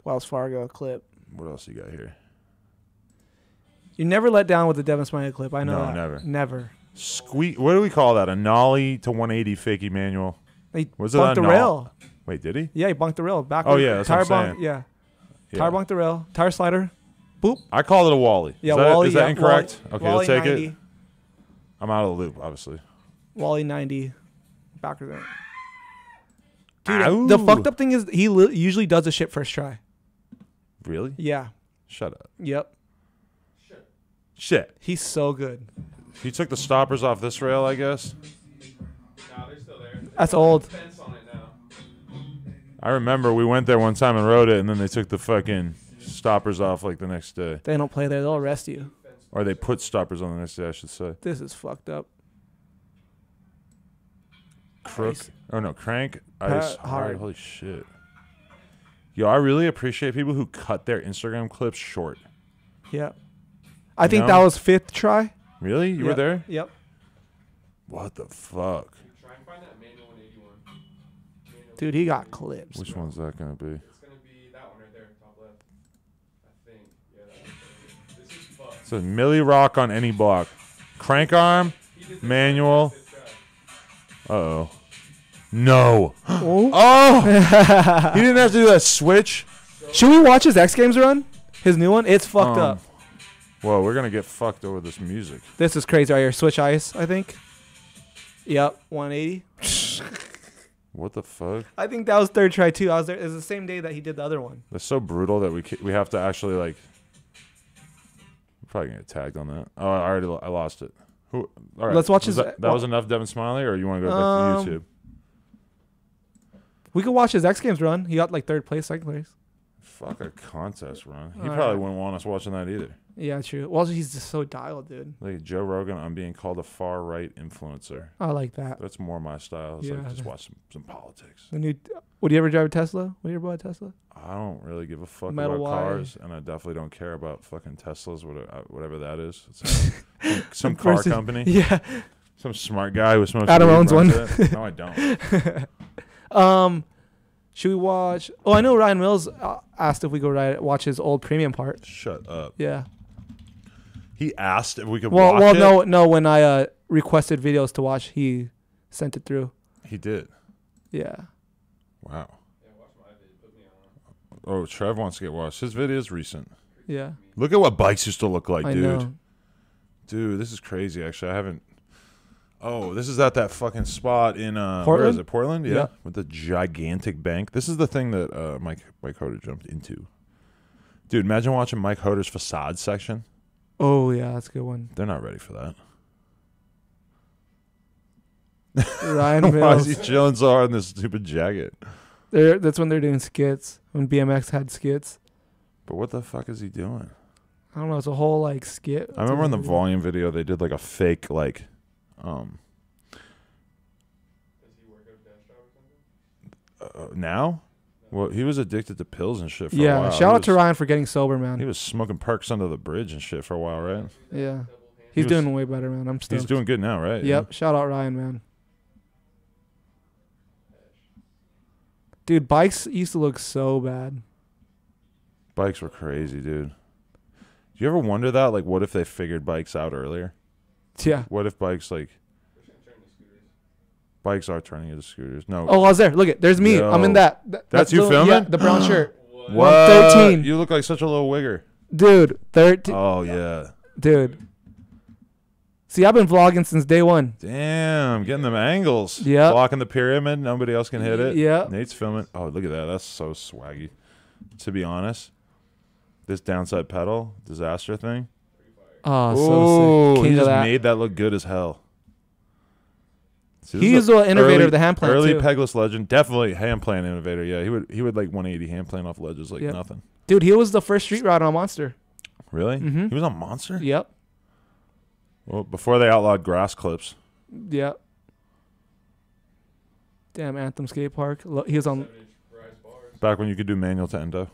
Wells Fargo clip. What else you got here? You never let down with the Devin Smiley clip. I know No, that. never. Never. Squeak. What do we call that? A nollie to 180 fakie manual. He Was it bunked a the knoll- rail. Wait, did he? Yeah, he bunked the rail. Back. Oh, yeah, that's tire what I'm bunk. saying. Yeah. Yeah. Tire bunked the rail. Tire slider. Boop. I call it a Wally. Yeah, is that, Wally. is that yeah, incorrect? Wally, Okay, Wally let's take 90. it. I'm out of the loop, obviously. Wally 90. Backwards. Ow. Dude, the fucked up thing is he usually does the shit first try. Really? Yeah. Shut up. Yep. Shit. He's so good. He took the stoppers off this rail, I guess. Nah, they're still there. That's old. Fence on it now. I remember we went there one time and rode it, and then they took the fucking stoppers off like the next day. They don't play there. They'll arrest you. Or they put stoppers on the next day, I should say. This is fucked up. Crook. Ice. Oh, no, crank. Ice. Hard. Hard. Holy shit. Yo, I really appreciate people who cut their Instagram clips short. Yeah. I think know? that was 5th try. Really? You were Yep. there? Yep. What the fuck? Dude, try and find that manual 181. Manual Dude, he got 181. clips. Which bro. one's that going to be? It's gonna be that one right there, top left. I think. Yeah, that one's gonna be. This is fucked. It's a Millie Rock on any block. Crank arm. He did this Manual. fifth try. Uh-oh. No. Oh. Oh! He didn't have to do that switch. Should we watch his X Games run? His new one? It's fucked up. Whoa, we're going to get fucked over this music. This is crazy right here. Switch ice, I think. Yep. 180. What the fuck? I think that was 3rd try too. I was there. It was the same day that he did the other one. That's so brutal that we have to actually, like... We're probably going to get tagged on that. Oh, I lost it. Who? All right. Let's watch Was his- That was enough Devin Smiley, or you want to go back to YouTube? We could watch his X Games run. He got like 3rd place, 2nd place. Fuck a contest run. He All probably right. wouldn't want us watching that either. Yeah, true. Well, he's just so dialed, dude. Like Joe Rogan, I'm being called a far right influencer. I like that. That's more my style. It's Yeah. like just watch some politics. The new. Would you ever drive a Tesla? Would you ever buy a Tesla? I don't really give a fuck Metal about Y. cars, and I definitely don't care about fucking Teslas, whatever that is. It's some car Versus- company. Yeah. Some smart guy who smokes. Adam weed owns runs one. it. No, I don't. Should we watch? Oh, I know Ryan Mills asked if we go watch his old premium part. Shut up. Yeah. He asked if we could Well, watch it. no. When I requested videos to watch, he sent it through. He did. Yeah. Wow. Yeah, watch my video. Put me on. Oh, Trev wants to get watched. His video is recent. Yeah. Look at what bikes used to look like, I dude. know. Dude, this is crazy. Actually, I haven't. Oh, this is at that fucking spot in where Portland? is it? Portland, yeah, Yeah. with the gigantic bank. This is the thing that Mike Hoder jumped into. Dude, imagine watching Mike Hoder's facade section. Oh yeah, that's a good one. They're not ready for that. Ryan Why is Mills. he chilling so hard in this stupid jacket? That's when they're doing skits. When BMX had skits. But what the fuck is he doing? I don't know. It's a whole like skit. I remember in the volume video they did like a fake like Does he work at a dash job or something? now? Well, he was addicted to pills and shit for a Yeah. while. Shout He out to was- Ryan for getting sober, He man. was smoking perks under the bridge and shit for a while, right? Yeah. Double He's was- doing way better, man. I'm stoked. He's doing good now, right? Yep. Shout out Ryan, man. Dude, bikes used to look so bad. Bikes were crazy, dude. Do you ever wonder that? Like, what if they figured bikes out earlier? Yeah. What if bikes, like, They're gonna turn to scooters. bikes are turning into scooters? No. Oh, I was there. Look it. There's me. I'm in Yo. that. That's you the, filming? Yeah, the brown shirt. What? What? 13. You look like such a little wigger. Dude, 13. Oh, yeah. Dude. See, I've been vlogging since day one. Damn, getting them angles. Yeah. Blocking the pyramid. Nobody else can hit it. Yeah. Nate's filming. Oh, look at that. That's so swaggy. To be honest, this downside pedal disaster thing. Oh, so Oh, sick. he King of just that. made that look good as hell. See, this He's is the innovator early- of the hand plant, Early too. pegless legend. Definitely hand plant innovator. Yeah, he would like 180 hand plant off ledges like Yep. nothing. Dude, he was the first street rider on Monster. Really? Mhm. He was on Monster? Yep. Well, before they outlawed grass clips. Yep. Damn, Anthem Skate Park. He was on. 7-inch rise bars. Back when you could do manual to endo.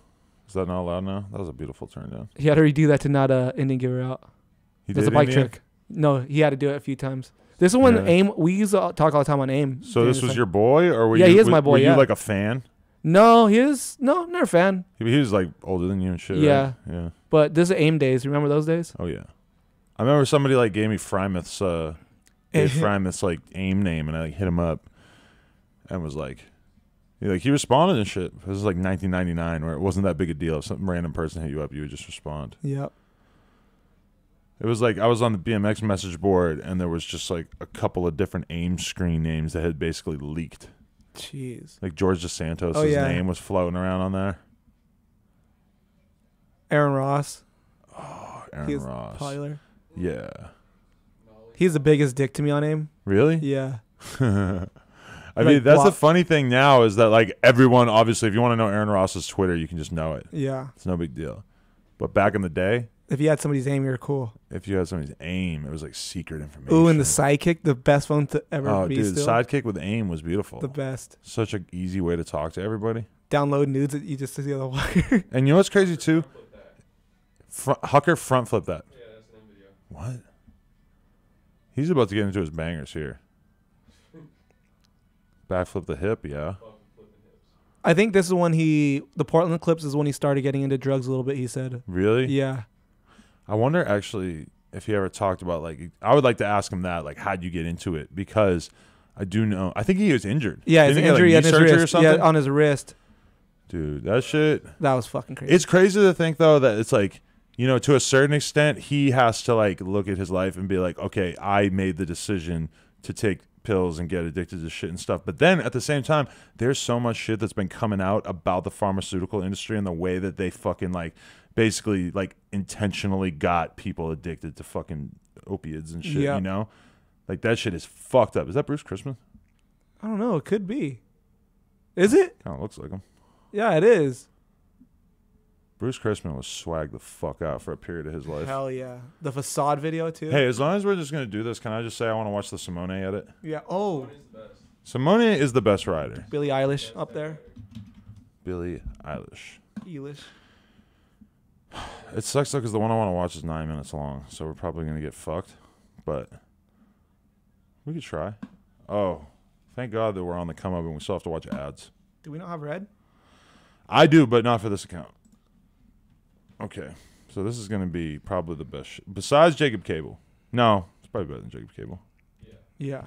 Is that not allowed now? That was a beautiful turn down. He had to redo that to not Indian give her out. He There's did a bike Indian? trick. No, he had to do it a few times. This is when Yeah. AIM. We used to talk all the time on AIM. So Dude, this it's was like- your boy, or were Yeah, you? he is were- my boy, Were yeah. you like a fan? No, he is never a fan. He was like older than you and shit. Yeah. Right? Yeah. But this is AIM days. Remember those days? Oh yeah. I remember somebody like gave me Frymouth's Frymouth's like AIM name, and I like hit him up, and was like, he responded and shit. This was like 1999, where it wasn't that big a deal. If some random person hit you up, you would just respond. Yep. It was like I was on the BMX message board, and there was just like a couple of different AIM screen names that had basically leaked. Jeez. Like George DeSantos' Oh, yeah. name was floating around on there. Aaron Ross. Oh, Aaron He's Ross. popular. Yeah. He's the biggest dick to me on AIM. Really? Yeah. I mean, Like, that's the block- funny thing now is that like everyone, obviously, if you want to know Aaron Ross's Twitter, you can just know it. Yeah. It's no big deal. But back in the day, If you had somebody's AIM, you're cool. if you had somebody's AIM, it was like secret information. Ooh, and the sidekick, the best phone to ever Oh, be. dude, the Still. sidekick with AIM was beautiful. The best. Such an easy way to talk to everybody. Download nudes that you just see the wire. And you know what's crazy too? Flip that. Hucker front flip that. Yeah, that's an end video. What? He's about to get into his bangers here. Backflip the hip, yeah. Fucking flipping hips. I think this is when the Portland clips is when he started getting into drugs a little bit. He said, Really? "Yeah, I wonder actually if he ever talked about like I would like to ask him that, like how'd you get into it? Because I do know I think he was injured. yeah, his Didn't he get, like, injury knee on his surgery or wrist, something? yeah, on his wrist. Dude, that shit. That was fucking crazy. It's crazy to think though that it's like, you know, to a certain extent, he has to like look at his life and be like, okay, I made the decision to take pills and get addicted to shit and stuff. But then at the same time, there's so much shit that's been coming out about the pharmaceutical industry and the way that they fucking like basically like intentionally got people addicted to fucking opiates and shit, Yeah. you know? Like that shit is fucked up. Is that Bruce Christmas? I don't know. It could be. Is it? Kind of looks like him. Yeah, it is. Bruce Chrisman was swagged the fuck out for a period of his life. Hell yeah. The Facade video, too. Hey, as long as we're just going to do this, can I just say I want to watch the Simone edit? Yeah. Oh. Simone is the best rider. Billie Eilish up there. Billie Eilish. Eilish. It sucks, though, because the one I want to watch is 9 minutes long, so we're probably going to get fucked. But we could try. Oh, thank God that we're on the come up and we still have to watch ads. Do we not have red? I do, but not for this account. Okay, so this is going to be probably the best. Besides Jacob Cable. No, it's probably better than Jacob Cable. Yeah.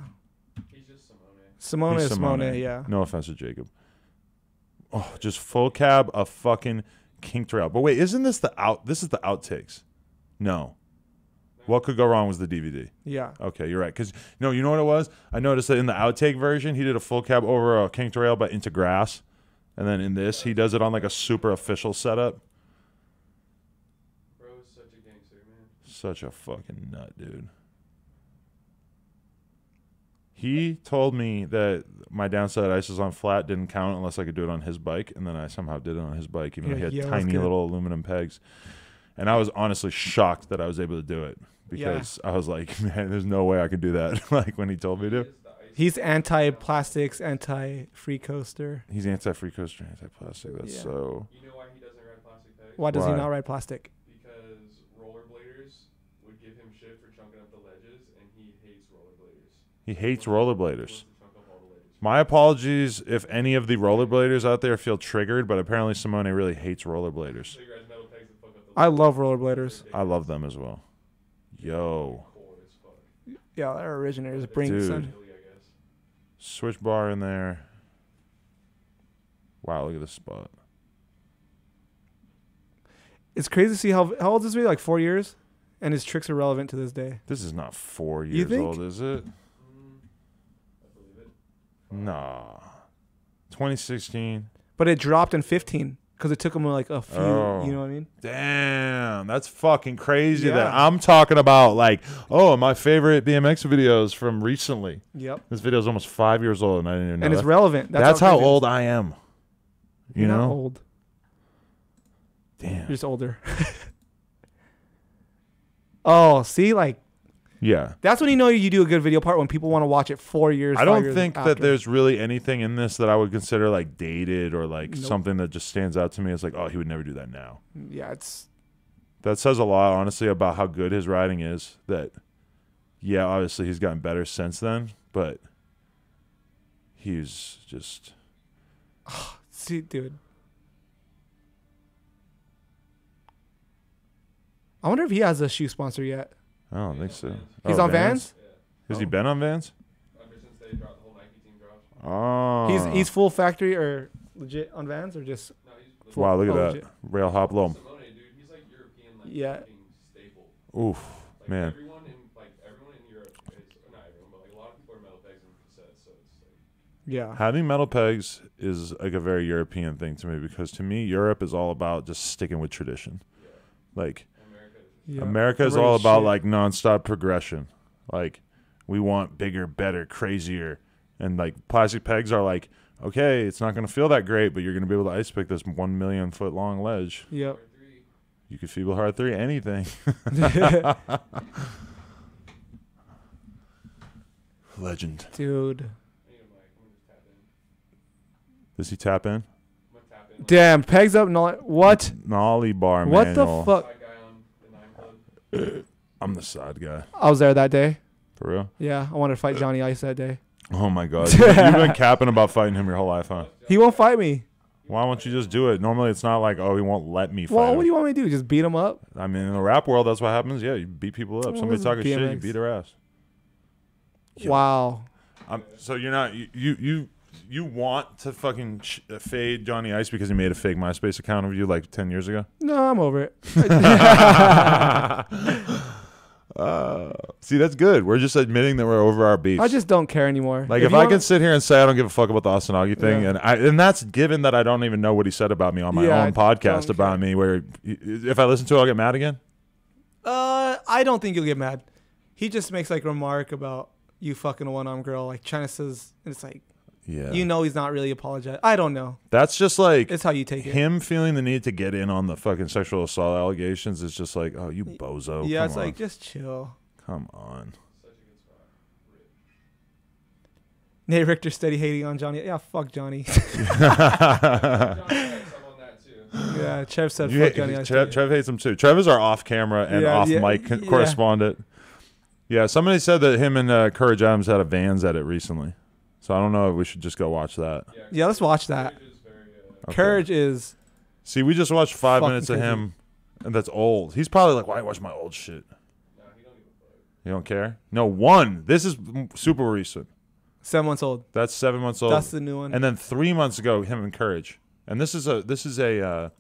He's just Simone. Simone He's is Simone, yeah. No offense to Jacob. Oh, just full cab of fucking kinked rail. But wait, isn't this the out? This is the outtakes. No. What could go wrong was the DVD. Yeah. Okay, you're right. Because no, you know what it was? I noticed that in the outtake version, he did a full cab over a kinked rail but into grass. And then in this, he does it on like a super official setup. Bro is such a gangster, man. Such a fucking nut, dude. He told me that my downside ice is on flat didn't count unless I could do it on his bike, and then I somehow did it on his bike, even though he had tiny little aluminum pegs. And I was honestly shocked that I was able to do it because I was like, man, there's no way I could do that. Like when he told me to. He's anti-plastics, anti-free coaster. He's anti-free coaster, anti-plastic. That's so. You know why he doesn't ride plastic pegs? Why does he not ride plastic? Because rollerbladers would give him shit for chunking up the ledges, and he hates rollerbladers. He hates rollerbladers. My apologies if any of the rollerbladers out there feel triggered, but apparently Simone really hates rollerbladers. I love rollerbladers. I love them as well. Yo. Yeah, they're originators. Bring son. Switch bar in there. Wow, look at this spot. It's crazy to see how old is this video? Like 4 years? And his tricks are relevant to this day. This is not 4 years old, is it? I believe it. Nah. 2016. But it dropped in 15 because it took him like a few, you know what I mean? Damn, that's fucking crazy. Yeah. That I'm talking about like, oh, my favorite BMX videos from recently. Yep. This video is almost 5 years old, and I didn't even know. And it's relevant. That's how old I am. You You're know? not old. Damn. You're just older. Oh, see, like, yeah. that's when you know you do a good video part, when people want to watch it 4 years. I don't think that there's really anything in this that I would consider like dated or like something that just stands out to me as like, oh, he would never do that now. Yeah, that says a lot, honestly, about how good his riding is. That, yeah, obviously he's gotten better since then, but he's just. See, dude. I wonder if he has a shoe sponsor yet. I don't think so. He's on Vans? Yeah. Has he been on Vans? Ever since they dropped, the whole Nike team dropped. Oh. He's full factory or legit on Vans or just. No, he's Wow, look at that. legit. Rail hop low. Simone, dude, he's like European, like fucking staple. Oof, Like man. everyone in Europe is, not everyone, but like a lot of people are metal pegs and cassettes, so it's like. Yeah. Having metal pegs is like a very European thing to me, because to me, Europe is all about just sticking with tradition. Yeah. Like, Yeah. America is all about like nonstop progression. Like, we want bigger, better, crazier. And like plastic pegs are like, okay, it's not going to feel that great, but you're going to be able to ice pick this 1 million foot long ledge. Yep. You could feeble hard 3, anything. Legend. Dude. Does he tap in? Damn, pegs up. What? Nollie bar What manual. the fuck? I'm the side guy. I was there that day. For real? Yeah, I wanted to fight Johnny Ice that day. Oh my God. You've been capping about fighting him your whole life, huh? He won't fight me. Why won't you just do it? Normally it's not like, oh, he won't let me fight Well, him. what do you want me to do? Just beat him up? I mean, in the rap world, that's what happens. Yeah, you beat people up. Well, Somebody this is talking shit, you BMX. beat their ass. Wow. So you're not you want to fucking fade Johnny Ice because he made a fake MySpace account of you like 10 years ago? No, I'm over it. See, that's good. We're just admitting that we're over our beef. I just don't care anymore. Like, if I can sit here and say I don't give a fuck about the Asanagi thing, and that's given that I don't even know what he said about me on my own podcast about me, where if I listen to it, I'll get mad again? I don't think you'll get mad. He just makes like remark about you fucking a one-armed girl. Like China says, and it's like, Yeah. You know he's not really apologizing. I don't know. That's just like It's how you take it. him feeling the need to get in on the fucking sexual assault allegations is just like, oh, you bozo. Yeah, Come it's on. like, just chill. Come on. Such a good spot. Nate Richter steady hating on Johnny. Yeah, fuck Johnny. John had some on that too. Yeah, Trev said fuck Johnny. Trev hates him too. Trev is our off-camera and off-mic correspondent. Yeah, somebody said that him and Courage Adams had a Vans edit recently. So I don't know if we should just go watch that. Yeah, let's watch that. Courage is very, Okay. Courage is... See, we just watched 5 Fucking minutes of crazy. him, and that's old. He's probably like, why watch my old shit? Nah, he don't give a fuck. You don't care? No, 1. This is super recent. 7 months old. That's 7 months old. That's the new one. And then 3 months ago, him and Courage. And this is a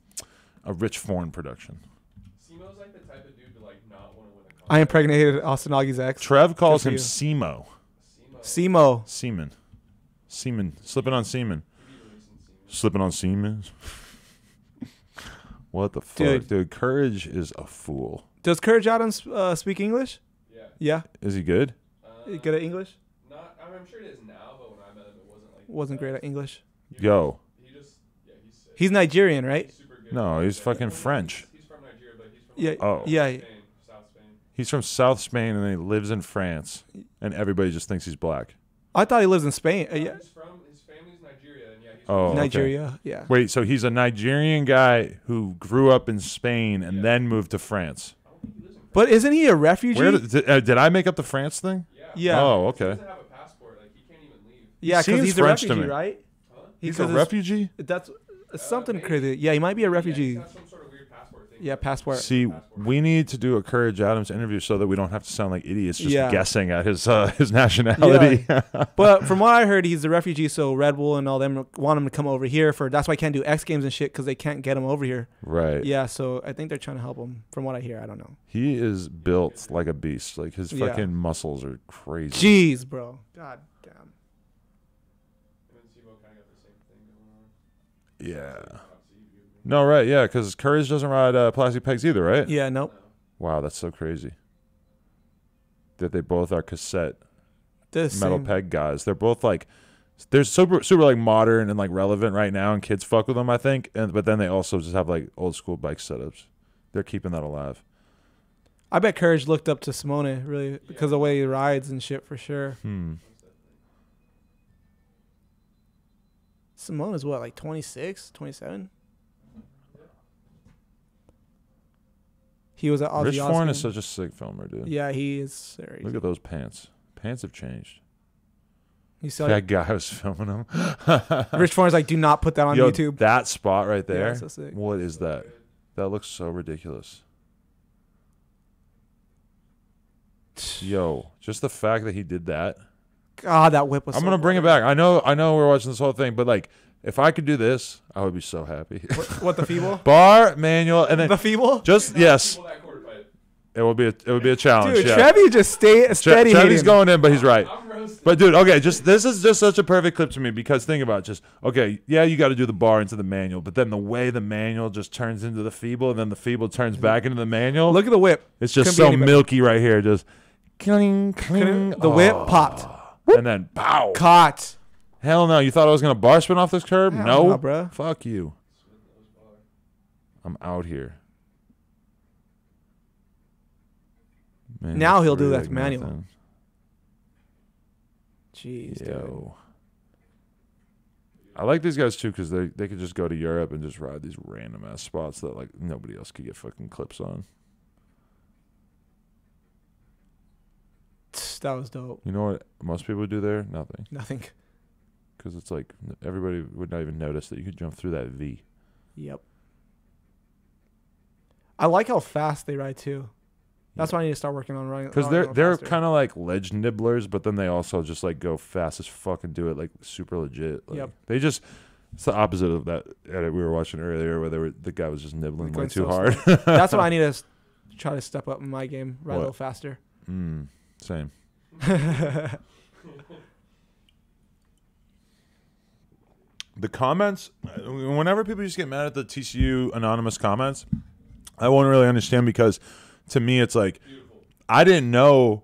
Rich Foreign production. Simo's like the type of dude to like not want to win a contest. I impregnated Austin Augie's ex. Trev calls Good him for Simo. Simo. Semen. Slipping on semen. He be releasing Simo. Slipping on semen. What the fuck? Dude, Courage is a fool. Does Courage Adams speak English? Yeah. Yeah. Is he good? You good at English? Not. I'm sure it is now, but when I met him, it wasn't like. Wasn't great at English. Yo. He just. Yeah, he's sick. He's Nigerian, right? He's super good. No, he's fucking French. He's from Nigeria, but he's from Yeah. like, Oh. Yeah. Spain, South Spain. He's from South Spain and then he lives in France. And everybody just thinks he's black. I thought he lives in Spain. Yeah. He's from. His family's Nigeria, and yeah, he's Oh, from okay. Nigeria. Yeah. Wait, so he's a Nigerian guy who grew up in Spain and then moved to France. I don't think he lives in France. But isn't he a refugee? Where did I make up the France thing? Yeah. Yeah. Oh, He okay. doesn't have a passport. Like he can't even leave. Yeah, because seems he's a French to refugee, me. right? Huh? He's Because a refugee? That's something maybe. crazy. Yeah, he might be a refugee. Yeah, he's got some sort of weird passport thing. Yeah, passport. See, we need to do a Courage Adams interview so that we don't have to sound like idiots just Yeah. guessing at his nationality. But from what I heard, he's a refugee, so Red Bull and all them want him to come over here for. That's why I can't do X Games and shit because they can't get him over here. Right. Yeah, so I think they're trying to help him. From what I hear, I don't know. He is built like a beast. Like his Yeah. fucking muscles are crazy. Jeez, bro. God damn. And then Simo kind of got the same thing going on. Yeah. No, right. Yeah, because Courage doesn't ride plastic pegs either, right? Yeah, nope. Wow, that's so crazy. That they both are cassette This metal same- peg guys. They're both like, they're super like modern and like relevant right now, and kids fuck with them, I think. But then they also just have like old school bike setups. They're keeping that alive. I bet Courage looked up to Simone really because of the way he rides and shit for sure. Simone is what, like 26, 27? He was at Ozzy Rich Foreign is Osbourne. such a sick filmer, dude. Yeah, he is serious. Look at those pants. Pants have changed. He's so That guy was filming them. Rich Foreign's like, do not put that on Yo, YouTube. that spot right there. Yeah, so sick. What is that? That looks so ridiculous. Yo, just the fact that he did that. God, that whip was. I'm so gonna bring it back. I know we're watching this whole thing, but like, if I could do this, I would be so happy. What the feeble? Bar manual, and then The feeble? just yes, Pull that quarter pipe. it will be a challenge. Dude, yeah. Trevi just stay steady. Trevi's hating. going in, but he's right. I'm roasted. But dude, okay, this is just such a perfect clip to me because think about it, just okay, yeah, you got to do the bar into the manual, but then the way the manual just turns into the feeble, and then the feeble turns back into the manual. Look at the whip. It's just Couldn't be so any better. milky right here, just cling, cling. The whip popped. And then pow. Caught. Hell no! You thought I was gonna bar spin off this curb? Hell No, no, bruh. Fuck you. I'm out here. Man, Now it's he'll do really that like to manual. nothing. Jeez, dude. Yo. I like these guys too because they could just go to Europe and just ride these random ass spots that like nobody else could get fucking clips on. That was dope. You know what most people do there? Nothing. Nothing. Because it's like everybody would not even notice that you could jump through that V. Yep. I like how fast they ride too. That's why I need to start working on running. Because they're kind of like ledge nibblers, but then they also just like go fast as fuck and do it like super legit. Like, Yep. They just it's the opposite of that edit we were watching earlier, where the guy was just nibbling way Going too so hard. That's what I need to try to step up in my game. Ride a What? little faster. Same. The comments, whenever people just get mad at the TCU anonymous comments, I won't really understand because to me it's like I didn't know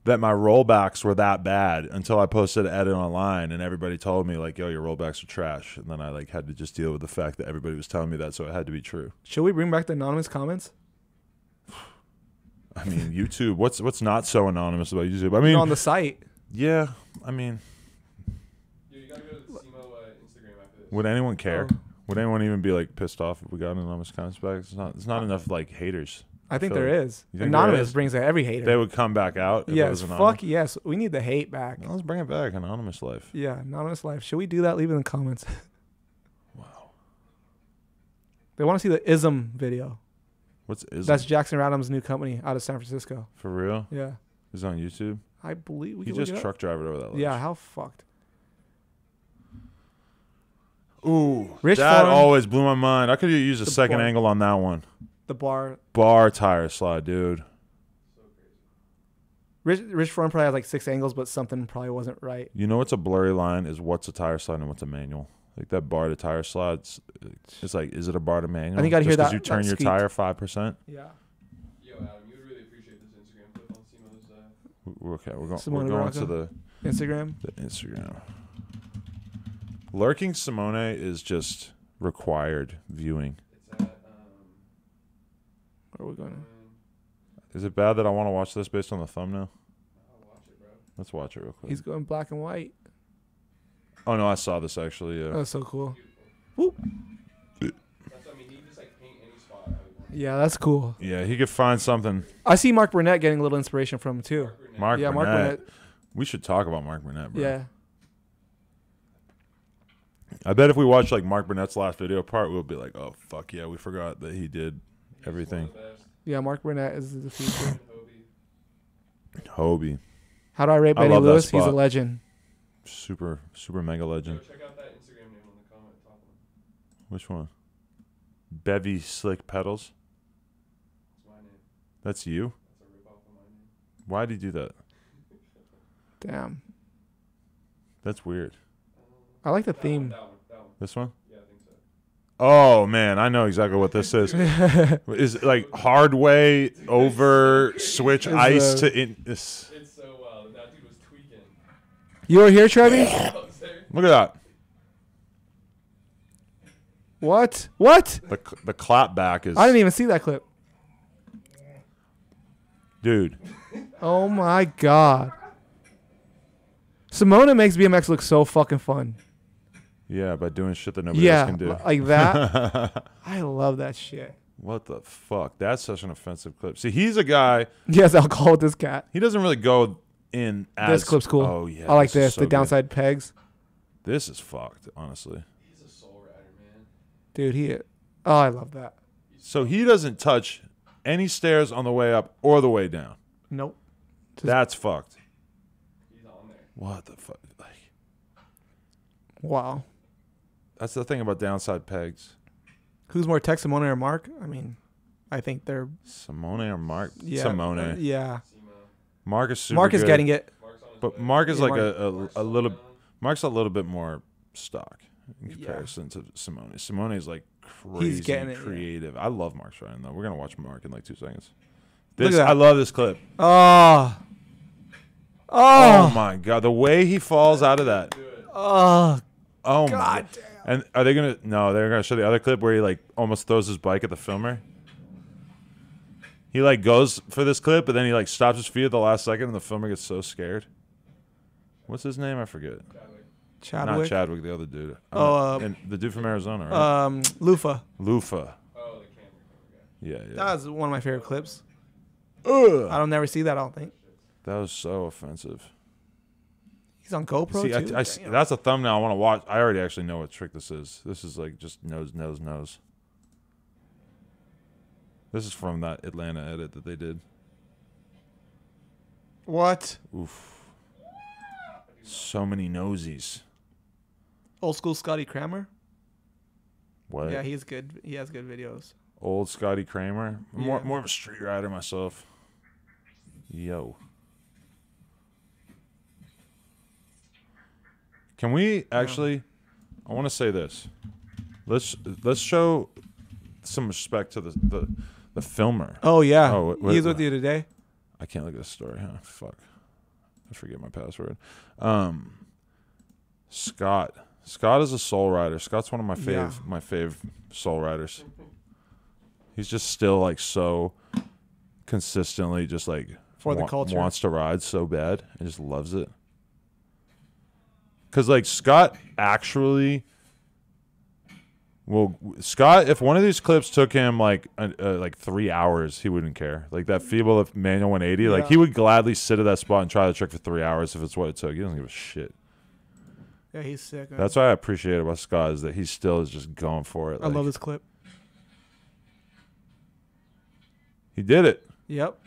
that my rollbacks were that bad until I posted an edit online, and everybody told me like, "Yo, your rollbacks are trash." And then I like had to just deal with the fact that everybody was telling me that, so it had to be true. Should we bring back the anonymous comments? I mean, YouTube. What's not so anonymous about YouTube? I mean, on the site. Yeah, I mean, Dude, you gotta go to the SEMO Instagram after this. would anyone care? Oh. Would anyone even be like pissed off if we got anonymous comments back? It's not enough like haters. I think feel there like- is. You think Anonymous there is? brings out every hater. They would come back out. If it Yes, was anonymous. fuck yes. We need the hate back. Well, let's bring it back. Anonymous life. Yeah, anonymous life. Should we do that? Leave it in the comments. Wow. They want to see the ISM video. What's is That's Jackson Radham's new company out of San Francisco. for real? Yeah, Is it on YouTube? I believe we He can look just it up. truck driver over that. Ledge. Yeah, how fucked. Ooh, Rich that Foreign- always blew my mind. I could have used a The second bar- angle on that one. The bar. Bar tire slide, dude. So crazy. Rich Foreign probably has like 6 angles, but something probably wasn't right. You know what's a blurry line is what's a tire slide and what's a manual. Like that bar to tire slides, it's like, is it a bar to manual? I think I'd hear Just 'cause that- you turn that your squeak. tire 5%. Yeah. Yo, Adam, you would really appreciate this Instagram clip on SEMO's. Okay, we're Simone going to Baraka. the Instagram. Instagram. Lurking Simone is just required viewing. It's at Where are we going? Is it bad that I want to watch this based on the thumbnail? I'll watch it, bro. Let's watch it real quick. He's going black and white. Oh no, I saw this actually. Yeah. That's so cool. Beautiful. That's, I mean, he can just like paint any spot. How he wants. Yeah, that's cool. Yeah, he could find something. I see Mark Burnett getting a little inspiration from him too. Mark Yeah, Burnett. Mark Burnett. We should talk about Mark Burnett, bro. Yeah. I bet if we watch like Mark Burnett's last video part, we'll be like, oh fuck yeah, we forgot that he did everything. He's one of the best. Yeah, Mark Burnett is the future. And Hobie, Hobie. How do I rate I Benny love that Lewis? He's a spot. legend. super mega Yo, legend. check out that Instagram name on the comment top one. Which one? Bevy Slick Pedals. It's my name. That's you. That's a rip off of my name. Why did you do that? Damn. That's weird. I like the That theme. That one. This one? Yeah, I think so. Oh man, I know exactly what this is. Is it like hard way over switch Is, ice to in this. It's so wild. That dude was tweaking. You were here, Trevi? I was there. Look at that. What? What? The clap back is I didn't even see that clip. dude. Oh my god. Simona makes BMX look so fucking fun. Yeah, by doing shit that nobody else Yeah, can do. like that. I love that shit. What the fuck? That's such an offensive clip. See, he's a guy. Yes, alcohol with this cat. He doesn't really go in as. This clip's cool. Oh yeah, I like is this. so The good. downside pegs. This is fucked, honestly. He's a soul rider, man. Dude, oh, I love that. So he doesn't touch any stairs on the way up or the way down. Nope. Just- That's fucked. He's on there. What the fuck? Like, Wow. that's the thing about downside pegs. Who's more tech, Simona or Mark? I mean, I think they're Simone or Mark? yeah. Simone. Yeah. SEMO. Mark is super Mark is good, getting it. Mark's on his but way. Mark is Yeah, like Mark- a little. Slowing down. Mark's a little bit more stock in Yeah. comparison to Simone. Simone is like crazy getting it, yeah. creative. I love Mark's riding though. We're gonna watch Mark in like 2 seconds. Look This at that. I love this clip. Oh. Oh Oh. my god, the way he falls out of that. Do it. Oh. Oh my God god. And are they gonna? No, they're gonna show the other clip where he like almost throws his bike at the filmer. He like goes for this clip, but then he like stops his feet at the last second, and the filmer gets so scared. What's his name? I forget. Chadwick. Not Chadwick. Chadwick, the other dude. Oh, and the dude from Arizona, right? Lufa. Lufa. Oh, the camera guy. Yeah, That yeah. was one of my favorite clips. Ugh. I don't never see that, I don't think. That was so offensive. He's on GoPro See, too. Damn. that's a thumbnail I want to watch. I already actually know what trick this is. This is like just nose. This is from that Atlanta edit that they did. What? Oof. So many nosies. Old school Scotty Kramer? What? Yeah, he's good. He has good videos. Old Scotty Kramer. More Yeah. of a street rider myself. Yo. Can we actually? I want to say this. Let's show some respect to the filmer. Oh yeah, Oh, wait, he's wait. with you today. I can't look at this story, huh? Fuck. I forget my password. Scott is a soul rider. Scott's one of my fave soul riders. He's just still like so consistently just like for the culture, wants to ride so bad and just loves it. Cause like Scott actually Scott, if one of these clips took him like 3 hours, he wouldn't care. Like that feeble manual 180, like he would gladly sit at that spot and try the trick for 3 hours if it's what it took. He doesn't give a shit. Yeah, he's sick. Man. That's what I appreciate about Scott is that he still is just going for it. I love this clip. He did it. Yep.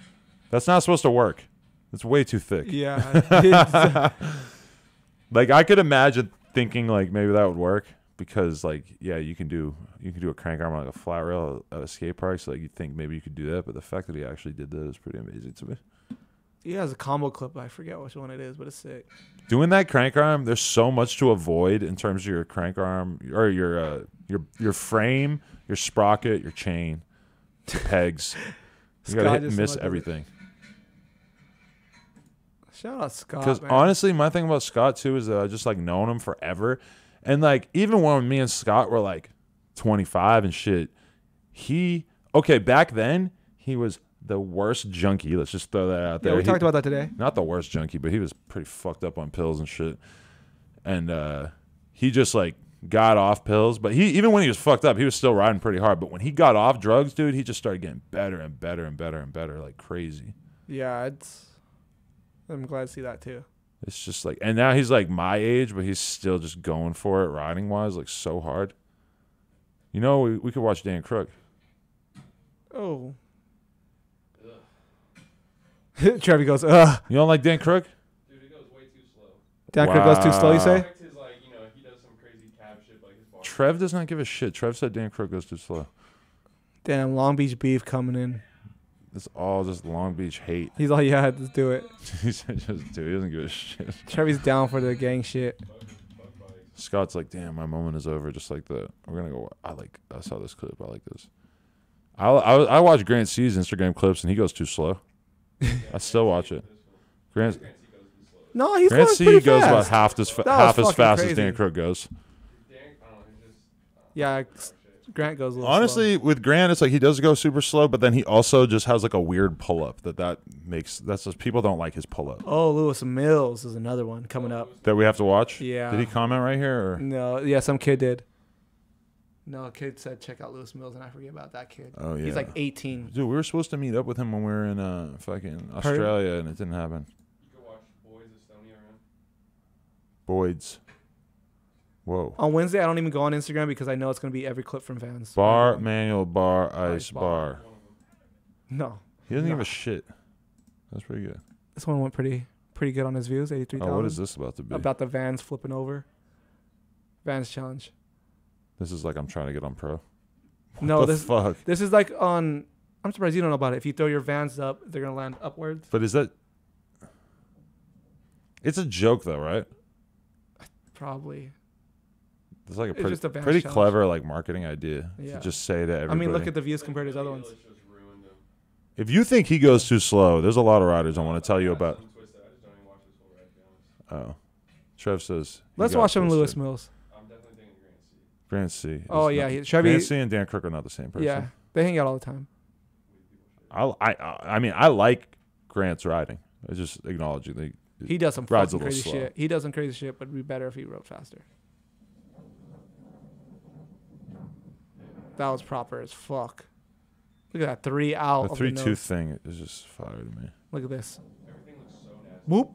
That's not supposed to work. It's way too thick. Yeah. Like I could imagine thinking like maybe that would work because like you can do a crank arm on like a flat rail at a skate park. So like you think maybe you could do that, but the fact that he actually did that is pretty amazing to me. He has a combo clip. I forget which one it is, but it's sick. Doing that crank arm, there's so much to avoid in terms of your crank arm or your frame, your sprocket, your chain, your pegs. You gotta hit and miss everything. Shout out Scott. Because honestly, my thing about Scott too is that I just like known him forever, and like even when me and Scott were like 25 and shit, back then he was the worst junkie. Let's just throw that out there. Yeah, we talked about that today. Not the worst junkie, but he was pretty fucked up on pills and shit. And he just like got off pills, but even when he was fucked up, he was still riding pretty hard. But when he got off drugs, dude, he just started getting better and better and better and better, like crazy. Yeah, I'm glad to see that too. It's just like, and now he's like my age, but he's still just going for it riding wise, like so hard. You know, we could watch Dan Crook. Oh. Trevi goes, ugh. You don't like Dan Crook? Dude, it goes way too slow. Dan Crook goes too slow, you say? His, like, you know, he does some crazy cab shit, like his bar. Trev does not give a shit. Trev said Dan Crook goes too slow. Damn, Long Beach beef coming in. It's all just Long Beach hate. He's all, yeah, let's do it. He said just do it. He doesn't give a shit. Trevi's down for the gang shit. Scott's like, damn, my moment is over. Just like that. We're gonna go. I saw this clip. I like this. I watch Grant C's Instagram clips and he goes too slow. I still watch it. Grant No, Grant C pretty goes fast. about half as fast as Dan Crook goes. Yeah, Grant goes a little Honestly, slow. with Grant, it's like he does go super slow, but then he also just has like a weird pull up that's just people don't like his pull up. Oh, Lewis Mills is another one coming up. That we have to watch? Yeah. Did he comment right here? Or? No, yeah, some kid did. No, a kid said check out Lewis Mills, and I forget about that kid. Oh, yeah. He's like 18. Dude, we were supposed to meet up with him when we were in fucking Australia, and it didn't happen. You can watch Boys Estonia around. Boyd's. Whoa. On Wednesday, I don't even go on Instagram because I know it's going to be every clip from Vans. Bar, manual, bar, ice, bar. No. He doesn't give a shit. That's pretty good. This one went pretty good on his views, 83,000. Oh, what is this about to be? About the Vans flipping over. Vans challenge. This is like I'm trying to get on pro. No, What the fuck? This is like on. I'm surprised you don't know about it. If you throw your Vans up, they're gonna land upwards. But is that? It's a joke though, right? Probably. It's like a It's just a Vans pretty challenge. clever like marketing idea Yeah. to just say to everybody. I mean, look at the views compared to his other ones. If you think he goes too slow, there's a lot of riders I want to tell you about. Oh, Trev says. Let's watch him, Lewis Mills. I'm definitely thinking Grant Grant C. C. Oh yeah, Chevy. Grant C and Dan Crook are not the same person. Yeah, they hang out all the time. I mean, I like Grant's riding. I just acknowledge it. He does some rides fucking a little crazy slow. shit. He does some crazy shit, but it'd be better if he rode faster. That was proper as fuck. Look at that 3 out. The 3-2 thing is just fire to me. Look at this. Everything looks so nasty. Whoop.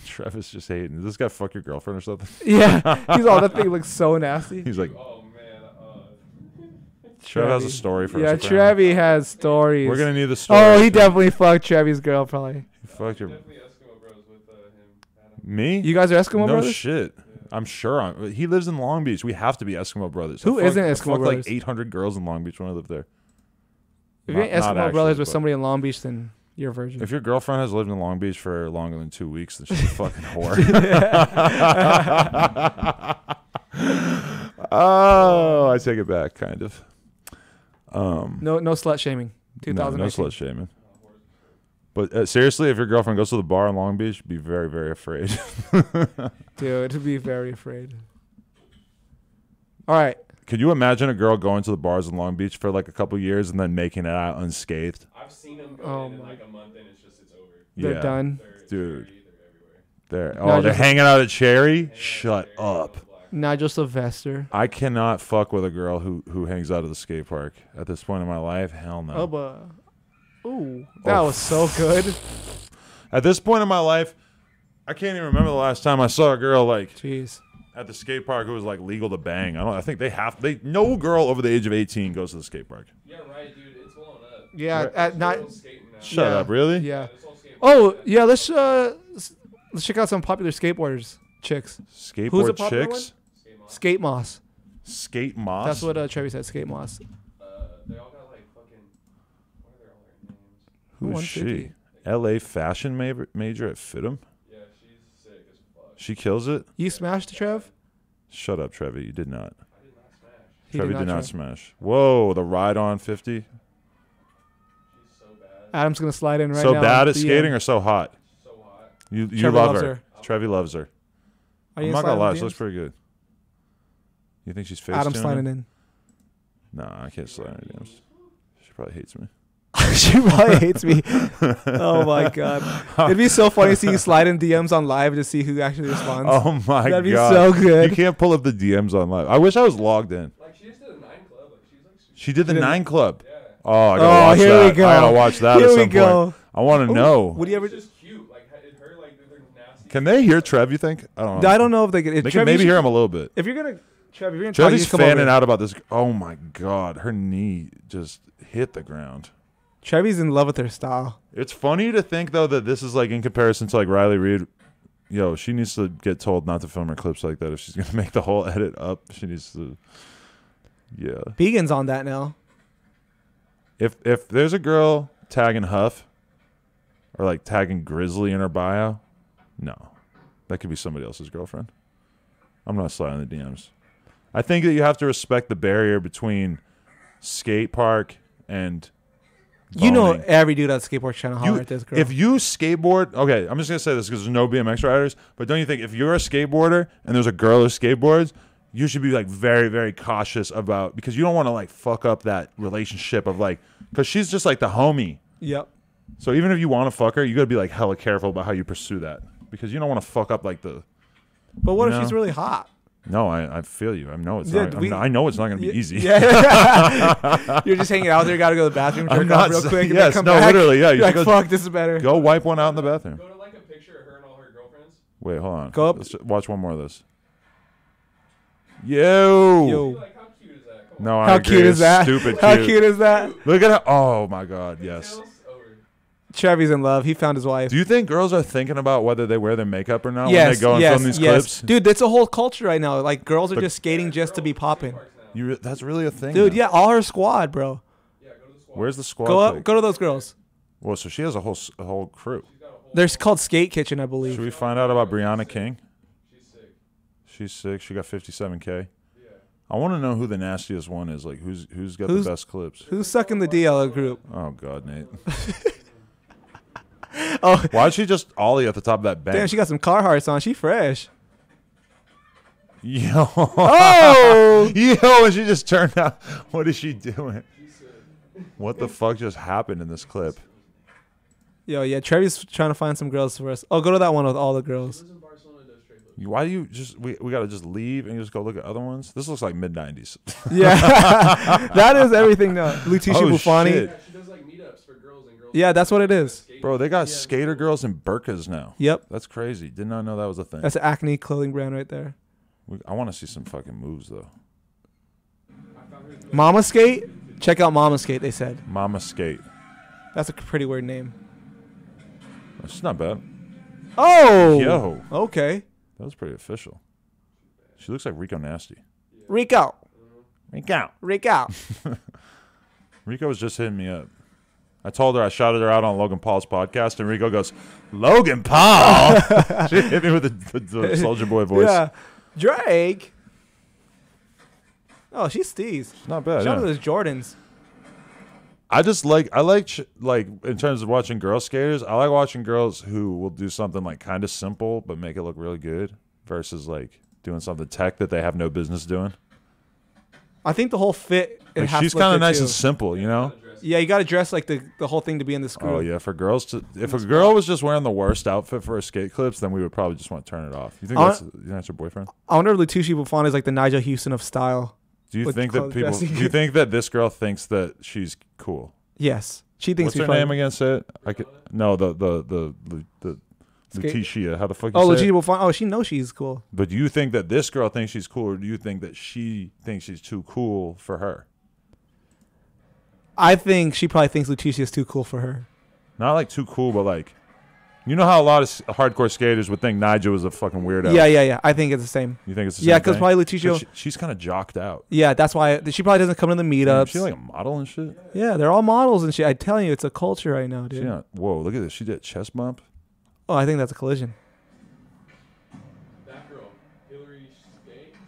Travis just hating. Does this guy fuck your girlfriend or something? Yeah, he's all that thing looks so nasty. He's like, Oh man. Trev has a story for Yeah, us. apparently. Trevi has stories. We're gonna need the story. Oh, he definitely fucked Trevi's girl, probably. He fucked your. Definitely Eskimo Bros with him. Adam. Me? You guys are Eskimo no brothers? shit. I'm sure. He lives in Long Beach. We have to be Eskimo brothers. Who I isn't fucked Eskimo brothers? like 800 girls in Long Beach when I lived there. If you ain't Not Eskimo actually, brothers with but- somebody in Long Beach, then you're a virgin. If your girlfriend has lived in Long Beach for longer than 2 weeks, then she's a fucking whore. Oh, I take it back, kind of. No slut shaming. No 2019. slut shaming. But seriously, if your girlfriend goes to the bar in Long Beach, be very, very afraid. Dude, be very afraid. All right. Could you imagine a girl going to the bars in Long Beach for like a couple years and then making it out unscathed? I've seen them go in like a month and it's over. They're done. Dude. They're They're hanging out at Cherry? Shut up. Nigel Sylvester. I cannot fuck with a girl who hangs out at the skate park at this point in my life. Hell no. Ooh, that was so good. At this point in my life, I can't even remember the last time I saw a girl like Jeez. at the skate park who was like legal to bang. I think no girl over the age of 18 goes to the skate park. Yeah, right, dude. It's blowing up. Yeah, at night. Shut up, really? Yeah. Oh, yeah. Let's check out some popular skateboarders, chicks. Skateboard Who's a popular chicks? One? Skate Moss. Skate Moss. That's what Trevi said. Skate Moss. They all got like fucking. What are their names? Who is she? L.A. fashion major at FITM. Yeah, she's sick as fuck. She kills it. You smashed Trev? Shut up, Trevi. You did not. I did not smash. Trevi did not smash. Whoa, the ride on 50. She's so bad. Adam's gonna slide in right So now. bad at skating or so hot? So hot. You Trevi love loves her. her. Trevi loves her. Are you I'm not gonna lie, she looks pretty good. You think she's face Adam's sliding in. No, I can't slide in her DMs. She probably hates me. She probably hates me. Oh my god. It'd be so funny to see you slide in DMs on live to see who actually responds. Oh my god. That'd be so good. You can't pull up the DMs on live. I wish I was logged in. Like she just did a 9 club. Like she's like. She did the 9 club. Yeah. Oh, I gotta watch here that. we go. I gotta watch that Here at we some go. point. I want to know. Would you ever It's just cute. Like her like they're nasty. Can they hear Trev, you think? I don't know. I don't know if they could. They can maybe hear him a little bit. If you're gonna, Trev, if you're gonna talk, you Trevi's just come over fanning here. out about this. Oh my god, her knee just hit the ground. Trevi's in love with her style. It's funny to think though that this is like in comparison to like Riley Reid. Yo, she needs to get told not to film her clips like that if she's gonna make the whole edit up. She needs to. Yeah. Began's on that now. If there's a girl tagging Huff or like tagging Grizzly in her bio, no, that could be somebody else's girlfriend. I'm not sliding the DMs. I think that you have to respect the barrier between skate park and You know, boning. every dude at skateboard trying to holler at this girl. If you skateboard, okay, I'm just gonna say this because there's no BMX riders, but don't you think if you're a skateboarder and there's a girl who skateboards, you should be like very, very cautious about, because you don't want to like fuck up that relationship of like, because she's just like the homie. Yep. So even if you want to fuck her, you gotta be like hella careful about how you pursue that, because you don't want to fuck up like the. But what if know? she's really hot? No, I feel you. I know it's Yeah, not. I know it's not gonna be easy. Yeah. You're just hanging out there. You gotta go to the bathroom, I'm jerk off not real sa- quick, and yes, then come no, back. literally, yeah, you You're should like, go- fuck, this is better. Go wipe one out in the bathroom. Go to like a picture of her and all her girlfriends. Wait, hold on. Go up. Let's watch one more of this. Yo. Yo. Like how cute is that? Come No, I How agree. cute is It's that? Stupid How cute. cute is that? Look at her. Oh my god, yes. on. Trevi's in love. He found his wife. Do you think girls are thinking about whether they wear their makeup or not when Yes, they go and yes, film these yes. clips? Dude, that's a whole culture right now. Like, girls are But- just skating just to be popping. That's really a thing. Dude, now. yeah, all her squad, bro. Yeah, go to the squad. Where's the squad? Go up, pic? go to those girls. Well, so she has a whole crew. They're called Skate Kitchen, I Should believe. we find out about Brianna King? She's sick. She's sick. She got 57K. Yeah. I want to know who the nastiest one is. Like, who's got Who's- the best clips? Who's sucking the DL group? Oh God, Nate. Oh, Why'd she just ollie at the top of that bank? damn, she got some Carhartts on. She fresh. Yo. Oh! Yo, and she just turned out. What is she doing? What the fuck just happened in this clip? Yo, yeah, Trevi's trying to find some girls for us. Oh, go to that one with all the girls. Lives in Barcelona, does trade books. Why do you just we gotta just leave and just go look at other ones? This looks like mid-90s. Yeah, that is everything now. Lutisha Oh, Buffoni. shit. Yeah, she does like meetups for girls and girls. Yeah, that's what it is. Bro, they got skater girls in burkas now. Yep, That's crazy. Did not know that was a thing. that's an Acne clothing brand right there. I want to see some fucking moves though. Mama Skate? Check out Mama Skate, they said. Mama Skate. That's a pretty weird name. That's not bad. Oh! Yo, Okay. that was pretty official. She looks like Rico Nasty. Rico. Rico. Rico. Rico was just hitting me up. I told her I shouted her out on Logan Paul's podcast, and Rico goes, "Logan Paul." She hit me with the Soulja Boy voice. Yeah. Drake. Oh, she's steez. Not bad. Shout out Yeah. to those Jordans. I like in terms of watching girl skaters, I like watching girls who will do something like kind of simple but make it look really good versus like doing something tech that they have no business doing. I think the whole fit. Like she's kind of nice and simple, you know. Yeah, you got to dress like the whole thing to be in the screw. Oh yeah, for girls to if a girl was just wearing the worst outfit for her skate clips, then we would probably just want to turn it off. You think that's your boyfriend? I wonder if Letitia Buffon is like the Nigel Houston of style. Do you think that people? Do you think that this girl thinks that she's cool? Yes, she thinks. What's her name again? Say it. I could no the Letitia. How the fuck? You say Letitia Buffon. Oh, she knows she's cool. But do you think that this girl thinks she's cool, or do you think that she thinks she's too cool for her? I think she probably thinks Letitia is too cool for her. Not like too cool, but like, you know how a lot of hardcore skaters would think Nigel was a fucking weirdo. Yeah. I think it's the same. You think it's the same? Yeah, because probably Letitia. She's kind of jocked out. Yeah, that's why she probably doesn't come to the meetups. Is she like a model and shit? Yeah, they're all models and shit. I'm telling you, it's a culture right now, dude. Whoa, look at this. She did a chest bump. Oh, I think that's a collision. That girl, Hillary skates.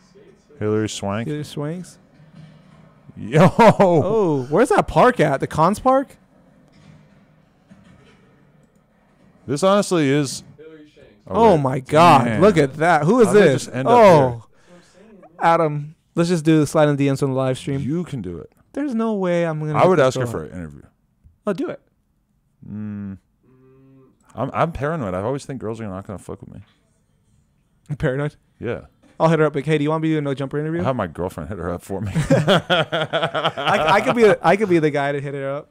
Hillary Swank. Hillary Swanks. Yo. Oh, where's that park at? The Cons Park? This honestly is. Hillary Shanks. Oh my God! Damn. Look at that. Who is this? Adam, let's just do the slide in DMs on the live stream. You can do it. There's no way I'm gonna. I would ask her for an interview. Oh, do it. I'm paranoid. I always think girls are not gonna fuck with me. I'm paranoid. Yeah. I'll hit her up. Like, hey, do you want me to do a no jumper interview? I'll have my girlfriend hit her up for me. I could be the guy to hit her up.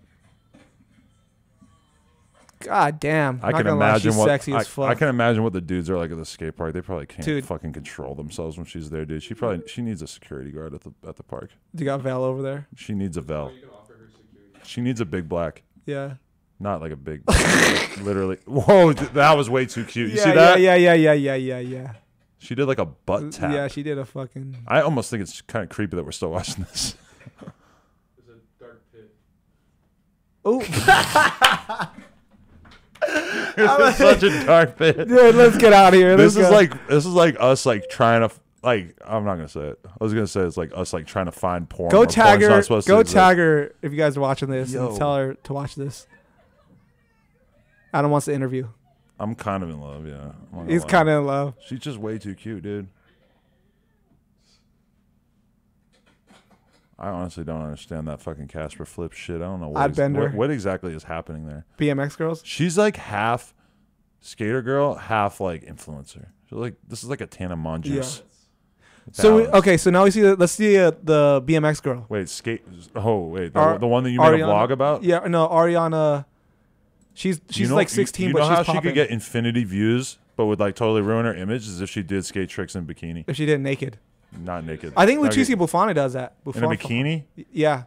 God damn! I can imagine what sexy as fuck. I can imagine what the dudes are like at the skate park. They probably can't fucking control themselves when she's there, dude. She needs a security guard at the park. You got Val over there. She needs a Val. You can offer her security. She needs a big black. Yeah. Not like a big, like, literally. Whoa, that was way too cute. You see that? Yeah. She did like a butt tap. Yeah, she did a fucking. I almost think it's kind of creepy that we're still watching this. There's a dark pit. Oh. It's such a dark pit. Dude, let's get out of here. This is like us like trying to like. I'm not gonna say it. I was gonna say it's like us like trying to find porn. Go tag her. Go tag her if you guys are watching this and tell her to watch this. Adam wants to interview. I'm kind of in love. Yeah, he's kind of in love. She's just way too cute, dude. I honestly don't understand that fucking Casper flip shit. I don't know what exactly is happening there. BMX girls? She's like half skater girl, half like influencer. So like this is like a Tana Mongoose. Yeah. So so now we see let's see the BMX girl. Wait, the one that you made a vlog about? Yeah, no, Ariana. She's like 16, but she's popping. How she could get infinity views, but would like totally ruin her image is if she did skate tricks in bikini. If she did naked. Not naked. I think Leticia Buffon does that. In a bikini? Yeah.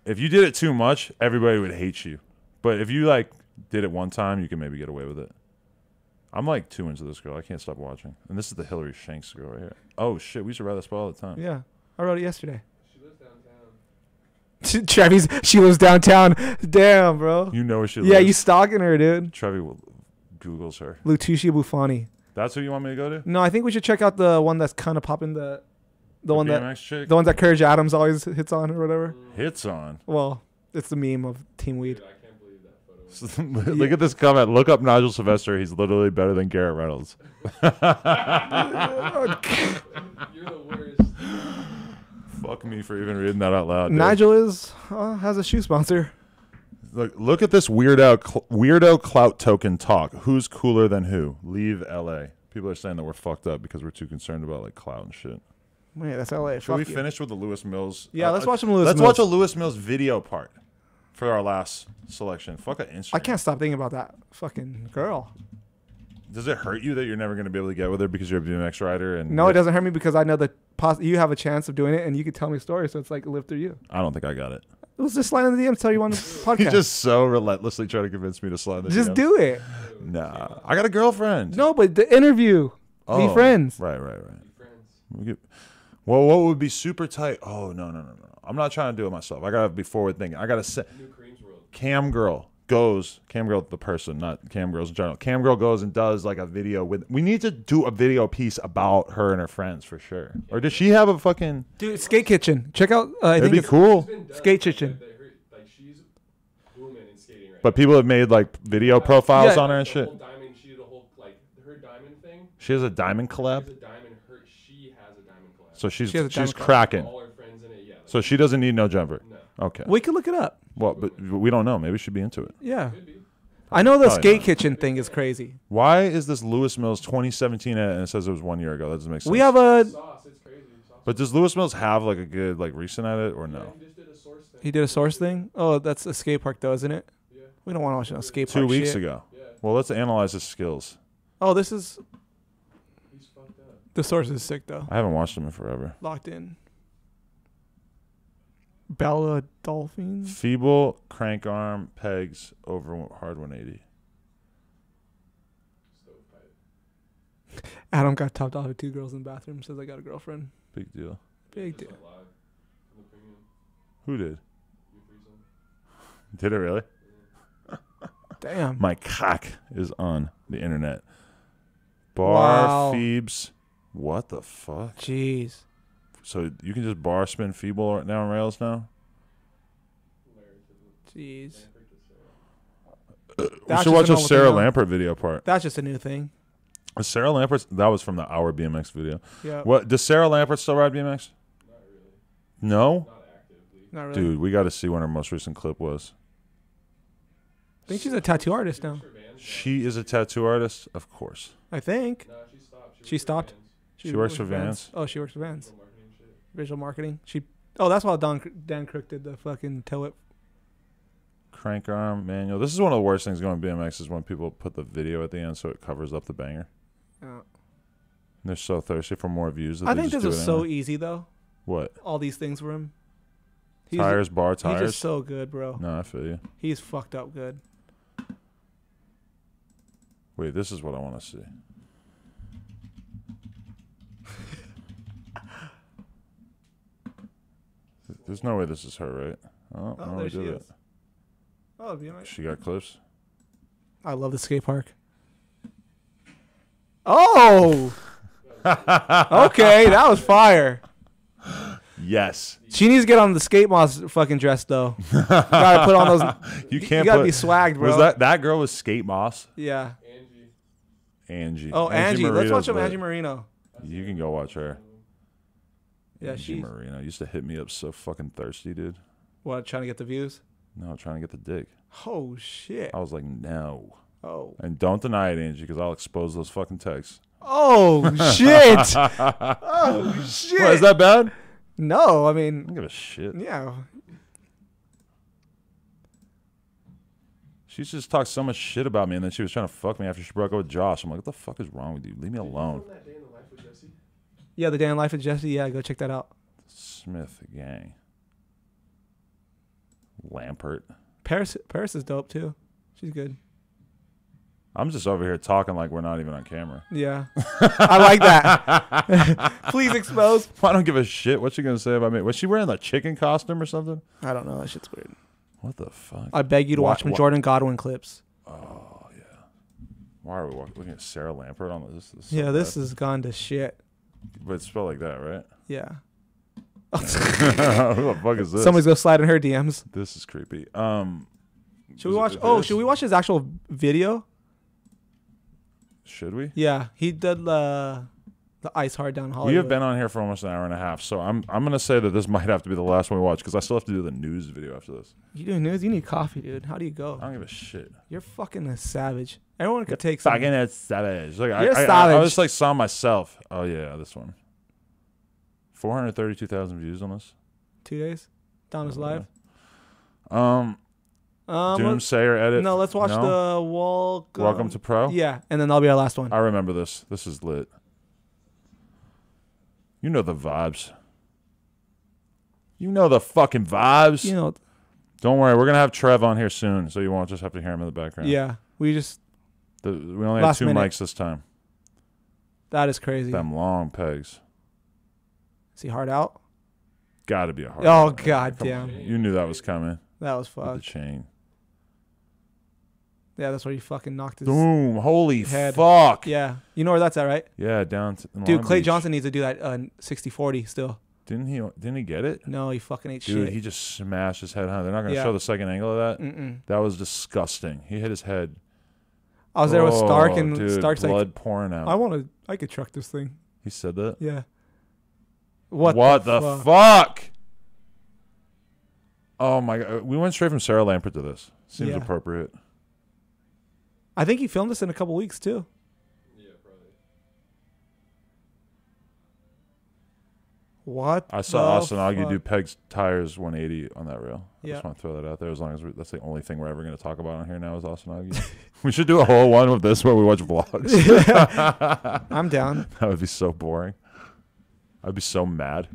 If you did it too much, everybody would hate you. But if you like did it one time, you can maybe get away with it. I'm like too into this girl. I can't stop watching. And this is the Hillary Shanks girl right here. Oh shit, we used to ride that spot all the time. Yeah. I rode it yesterday. She lives downtown. Trevi's, she lives downtown. Damn, bro. You know where she lives. Yeah, you stalking her, dude. Trevi Googles her. Leticia Buffoni. That's who you want me to go to? No, I think we should check out the one that's kind of popping the one chick? The one that Courage Adams always hits on or whatever. Hits on? Well, it's the meme of Team Weed. Dude, I can't believe that photo. Look at this comment. Look up Nigel Sylvester. He's literally better than Garrett Reynolds. You're the worst. Fuck me for even reading that out loud. Dude. Nigel has a shoe sponsor. Look at this weirdo clout token talk. Who's cooler than who? Leave LA. People are saying that we're fucked up because we're too concerned about like clout and shit. Wait, that's LA. Should we finish with the Lewis Mills? Yeah, let's watch some Lewis Mills. Let's watch a Lewis Mills video part for our last selection. Fuck an Instagram. I can't stop thinking about that fucking girl. Does it hurt you that you're never going to be able to get with her because you're a BMX rider? And no, it doesn't hurt me because I know that you have a chance of doing it and you could tell me stories, so it's like live through you. I don't think I got it. It was just slide in the DMs, tell you on the podcast. You just so relentlessly try to convince me to slide in the Just DMs. do it. Nah, I got a girlfriend. No, but the interview. Be friends. Right. Well, what would be super tight? Oh, no. I'm not trying to do it myself. I got to be forward thinking. I got to set. Cam girl the person, not cam girls in general. Cam girl goes and does like a video with. We need to do a video piece about her and her friends for sure. Or does she have a fucking dude? Skate Kitchen. Check out. That'd be cool. Skate Kitchen. skating right But people have made like video profiles on her and the shit. whole diamond, she did a whole, like, her diamond thing. She has a diamond She collab. has a diamond, she has a diamond collab. So She has a diamond collab. cracking. All her friends in it, yeah. So she doesn't need no jumper. No. Okay. We could look it up. Well, but we don't know. Maybe she'd be into it. Yeah. Could be. I know the Probably skate not. kitchen thing is crazy. Why is this Lewis Mills 2017 and it says it was 1 year ago? That doesn't make sense. We have a. Sauce, it's crazy. Sauce. But does Lewis Mills have like a good like recent at it or Yeah, no? he just did a source thing. He did a source thing. Oh, that's a skate park though, isn't it? Yeah. We don't want to watch no skate park 2 weeks shit. ago. Yeah. Well, let's analyze his skills. Oh, this is He's fucked up. the source is sick though. I haven't watched him in forever. Locked in. Bella Dolphins. Feeble crank arm pegs over hard 180. Stovepipe. Adam got topped off with 2 girls in the bathroom. Says I got a girlfriend. Big deal. Big Just deal. went live in the premium. Who did? You threesome. Did it really? Damn. My cock is on the internet. Bar Wow. Phoebes. What the fuck? Jeez. So you can just bar spin feeble right now on rails now? Jeez. We That's should just watch a a normal Sarah thing, though. Lampert video part. That's just a new thing. Sarah Lampert, that was from the Our BMX video. Yeah. What does Sarah Lampert still ride BMX? Not really. No? Not actively. Not really. Dude, we got to see when her most recent clip was. I think she's a tattoo artist now. For Vans, She is a tattoo artist? Of course. I think. no, she stopped. She stopped? She works for Vans? Oh, she works for Vans. Visual marketing shit. Visual marketing. She. Oh, that's why Dan Crook did the fucking toe whip. Crank arm manual. This is one of the worst things going BMX is when people put the video at the end so it covers up the banger. Yeah. They're so thirsty for more views. That I they think just this do was it so anyway. easy though. What? All these things for him. He's, Tires, bar He's tires? just so good, bro. No, I feel you. He's fucked up good. Wait, this is what I want to see. There's no way this is her, right? Oh, Oh, no, there we she did is. it. Oh, BMX. She got clips. I love the skate park. Oh. Okay, that was fire. Yes. She needs to get on the skate moss fucking dress though. Gotta put on those. You You can't gotta put, be swagged, bro. Was that girl was Skate Moss? Yeah. Angie. Angie. Oh, Angie. Let's Marino's watch some lit. Angie Marino. You can go watch her. Yeah, Angie she's Marino used to hit me up so fucking thirsty, dude. what? Trying to get the views. No, trying to get the dick. Oh shit. I was like, no. Oh. And don't deny it, Angie, because I'll expose those fucking texts. Oh shit. Oh shit. What, is that bad? No, I I mean, don't give a shit. yeah. She just talked so much shit about me, and then she was trying to fuck me after she broke up with Josh. I'm like, what the fuck is wrong with you? Leave me alone. That day in the life with Jesse? Yeah, the day in life of Jesse. Yeah, go check that out. Smith gang. Lampert. Paris is dope too. She's good. I'm just over here talking like we're not even on camera. Yeah. I like that. Please expose. I don't give a shit. What's she gonna say about me? Was she wearing the chicken costume or something? I don't know. That shit's weird. What the fuck? I beg you to watch some Jordan Godwin clips. Oh yeah. Why are we looking at Sarah Lampert on this? Yeah, this has gone to shit. But it's spelled like that, right? Yeah. Who the fuck is this? Somebody's gonna slide in her DMs. This is creepy. Should we watch? Oh, should we watch his actual video? Should we? Yeah, he did the Ice Hard down Hollywood. We have been on here for almost an hour and a half, so I'm gonna say that this might have to be the last one we watch because I still have to do the news video after this. You doing news? You need coffee, dude. How do you I go? don't give a shit. You're fucking a savage. Everyone could take some. Fucking that savage. Like You're I savage. just like saw myself. Oh yeah, this one. 432,000 views on this. 2 days. Donna's live. Doomsayer edit. No, let's watch the Welcome to Pro. Yeah, and then that'll be our last one. I remember this. This is lit. You know the vibes. You know the fucking vibes. You know, Don't worry, we're gonna have Trev on here soon, so you won't just have to hear him in the background. yeah, we We only Last have two minute. mics this time. that is crazy. Them long pegs. Is he hard out? Got to be a hard. Oh one. god Come damn, on. You knew that was coming. that was With the fucked. chain. Yeah, that's where he fucking knocked his Boom! Holy head. fuck! Yeah, you know where that's at, right? Yeah, down to Dude, Long Clay Beach. Johnson needs to do that 60-40 still. Didn't he get it? No, he fucking ate Dude, shit. he just smashed his head. Huh? They're not going to Yeah. show the second angle of that? Mm-mm. That was disgusting. He hit his head. I was there with Stark, and dude, Stark's blood like, pouring out. I could truck this thing. He said that? Yeah. What the fuck? fuck? Oh, my God. We went straight from Sarah Lampert to this. Seems appropriate. I think he filmed this in a couple weeks, too. Yeah, probably. What? I saw Austin Augie do Peg's Tires 180 on that rail. I Yeah. just want to throw that out there as long as that's the only thing we're ever going to talk about on here now is Austin Augie. We should do a whole one with this where we watch vlogs. I'm down. That would be so boring. I'd be so mad.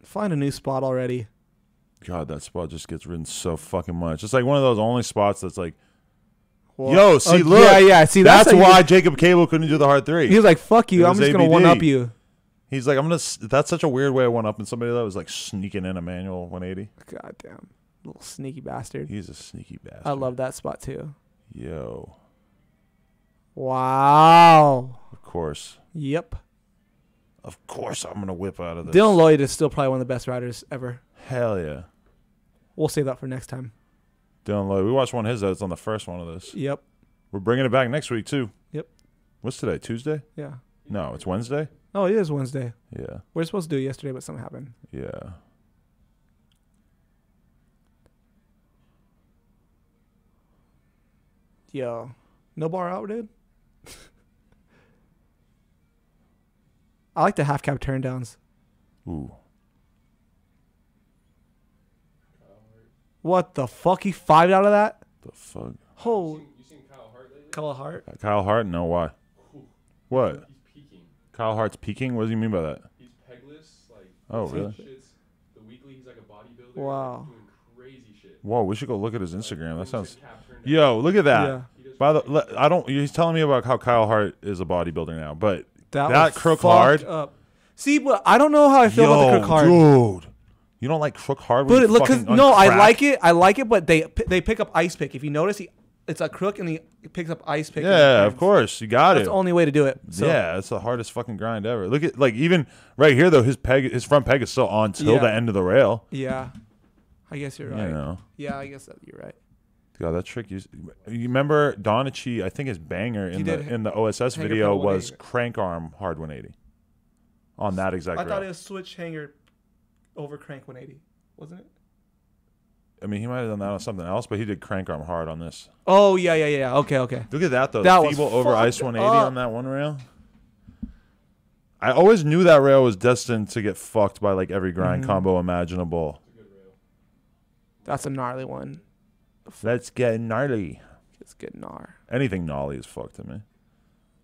Find a new spot already. God, that spot just gets ridden so fucking much. It's like one of those only spots that's like, Well, yo, see, look. Yeah. See, that's why Jacob Cable couldn't do the hard 3. He was like, fuck you. It I'm was just going to ABD. one-up you. He's like, that's such a weird way of one-upping somebody that was like sneaking in a manual 180. God damn. Little sneaky bastard. He's a sneaky bastard. I love that spot, too. Yo. Wow. Of course. Yep. Of course I'm going to whip out of this. Dylan Lloyd is still probably one of the best riders ever. Hell yeah. We'll save that for next time. Dylan Lloyd. We watched one of his that's on the first one of this. Yep. We're bringing it back next week, too. Yep. What's today? Tuesday? Yeah. No, it's Wednesday? Oh, it is Wednesday. Yeah. We were supposed to do it yesterday, but something happened. Yeah. Yo. No bar out, dude? I like the half cab turn downs. Ooh. What the fuck? He 5'd out of that? The fuck? Oh. You seen Kyle Hart lately? Kyle Hart? Kyle Hart? No, why? What? He's peaking. Kyle Hart's peaking? What do you mean by that? He's pegless. Like, Oh, really? The weekly, he's like a bodybuilder. Wow. Doing crazy shit. Whoa, we should go look at his Instagram. That sounds... Cap turned down. Yo, look at that. Yeah. By the, I don't. He's telling me about how Kyle Hart is a bodybuilder now, but That that was crook fucked hard. up. See, but I don't know how I feel about the crook hard. Dude, you don't like crook hard? when But you look, fucking no, I uncrack? like it. I like it, but they pick up ice pick. If you notice, it's a crook and he picks up ice pick. Yeah, of course, you got That's it. the only way to do it. So, Yeah, it's the hardest fucking grind ever. Look at like even right here though, his front peg is still on till Yeah. the end of the rail. Yeah. I guess you're right. You know, Yeah, I guess that you're right. God, that trick. You remember Donichi? I think his banger He in did the OSS hanger video pedal was 180. crank arm hard 180 on that exact I rail. thought it was switch hanger over crank 180, wasn't it? I mean, he might have done that on something else, but he did crank arm hard on this. Oh yeah. Okay. Look at that though. That The was feeble over ice fucked 180 up. on that one rail. I always knew that rail was destined to get fucked by like every grind combo imaginable. That's a gnarly one. Let's get gnarly. It's good gnar. Anything gnarly is fucked to me.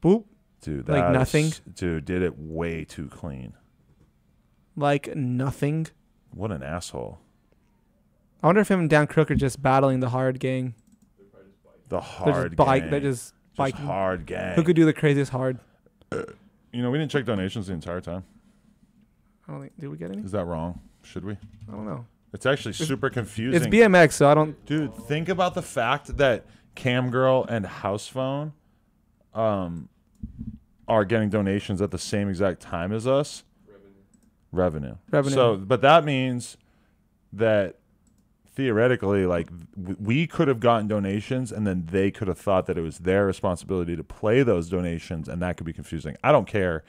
Boop. Dude, Like that nothing? is- dude, did it way too clean. Like nothing. What an asshole. I wonder if him and Dan Crook are just battling the hard gang. The They're hard just bike. gang. They're just biking. hard gang. Who could do the craziest hard? You know, we didn't check donations the entire time. I don't think. Did we get any? Is that wrong? Should we? I don't know. It's actually super confusing. It's BMX, so I don't. Dude, think about the fact that Camgirl and House Phone are getting donations at the same exact time as us. Revenue. So, but that means that theoretically, like, we could have gotten donations and then they could have thought that it was their responsibility to play those donations, and that could be confusing. I don't care.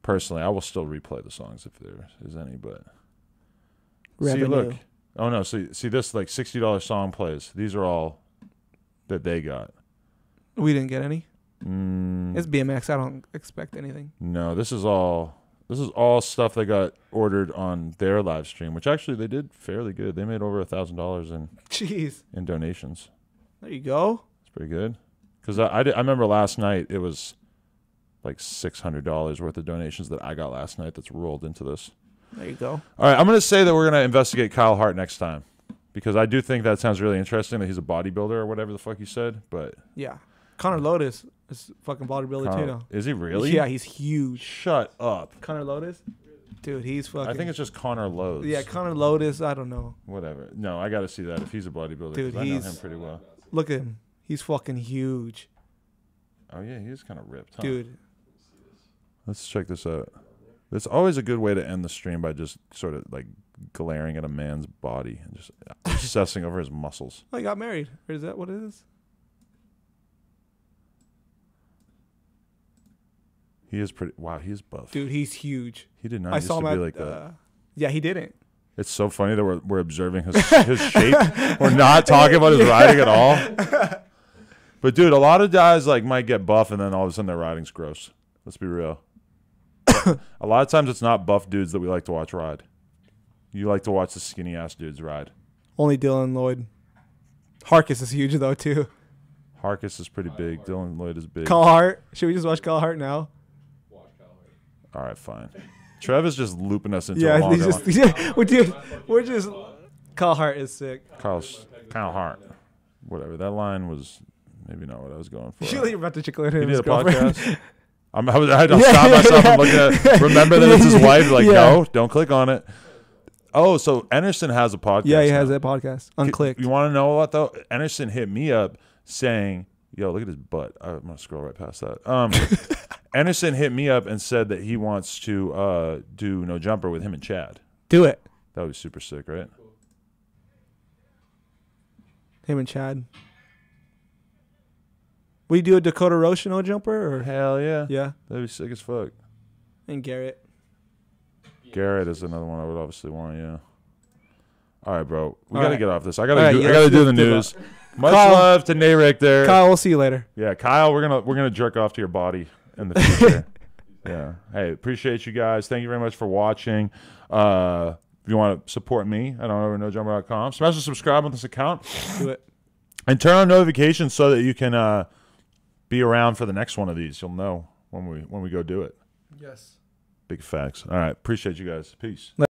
Personally, I will still replay the songs if there is any, but... Revenue. See, look. Oh, no. See this, like, $60 song plays. These are all that they got. We didn't get any. Mm, It's BMX. I don't expect anything. no, this is all stuff that got ordered on their live stream, which actually they did fairly good. They made over $1,000 Jeez. in donations. There you go. It's pretty good. Because I remember last night it was like $600 worth of donations that I got last night that's rolled into this. There you go. All right, I'm going to say that we're going to investigate Kyle Hart next time because I do think that sounds really interesting that he's a bodybuilder or whatever the fuck you said. But Yeah. Connor Lotus is fucking bodybuilder too now. Is he really? Yeah, he's huge. Shut up. Connor Lotus? Dude, he's fucking. I think it's just Connor Lodes. Yeah, Connor Lotus. I don't know. Whatever. No, I got to see that if he's a bodybuilder. Dude, 'cause I know he's- him pretty well. Look at him. He's fucking huge. Oh, yeah, he is kind of ripped, huh? Dude. Let's check this out. It's always a good way to end the stream by just sort of like glaring at a man's body and just obsessing over his muscles. Oh, he got married. Or is that what it is? He is pretty. Wow, he is buff. Dude, he's huge. He did not I used saw to him be at, like that. Yeah, he didn't. It's so funny that we're observing his shape. We're not talking about his riding at all. But dude, a lot of guys like might get buff and then all of a sudden their riding's gross. Let's be real. A lot of times it's not buff dudes that we like to watch ride. You like to watch the skinny ass dudes ride. Only Dylan Lloyd. Harkus is huge though too. Harkus is pretty big. Dylan Lloyd is big. Kyle Hart. Should we just watch Kyle Hart now? Watch Kyle Hart. All right, fine. Trev is just looping us into a Yeah, longer he's just, we're just. Kyle Hart is sick. Kyle Hart. Whatever. That line was maybe not what I was going for. You're about to chicken him. He did a podcast. I had to stop myself and look at. Remember that it's his wife. Like, no, don't click on it. Oh, so Anderson has a podcast. Yeah, he now. has that podcast. Unclicked. You want to know what though? Anderson hit me up saying, "Yo, look at his butt." I'm gonna scroll right past that. Anderson hit me up and said that he wants to do No Jumper with him and Chad. Do it. That would be super sick, right? Him and Chad. We do a Dakota Roche No Jumper or Hell yeah. yeah, That'd be sick as fuck. and Garrett. Garrett is another one I would obviously want, yeah. All right, bro. We All got to right. get off this. I All gotta right, do yeah, I gotta let's do the do news. Much Kyle- love to Nate Richter. Kyle, we'll see you later. Yeah, Kyle, we're gonna jerk off to your body in the future. Yeah. Hey, appreciate you guys. Thank you very much for watching. If you want to support me, I don't know, nojumper.com. Smash the subscribe on this account. Do it. And turn on notifications so that you can be around for the next one of these. You'll know when we go do it. Yes. Big facts. All right. Appreciate you guys. Peace.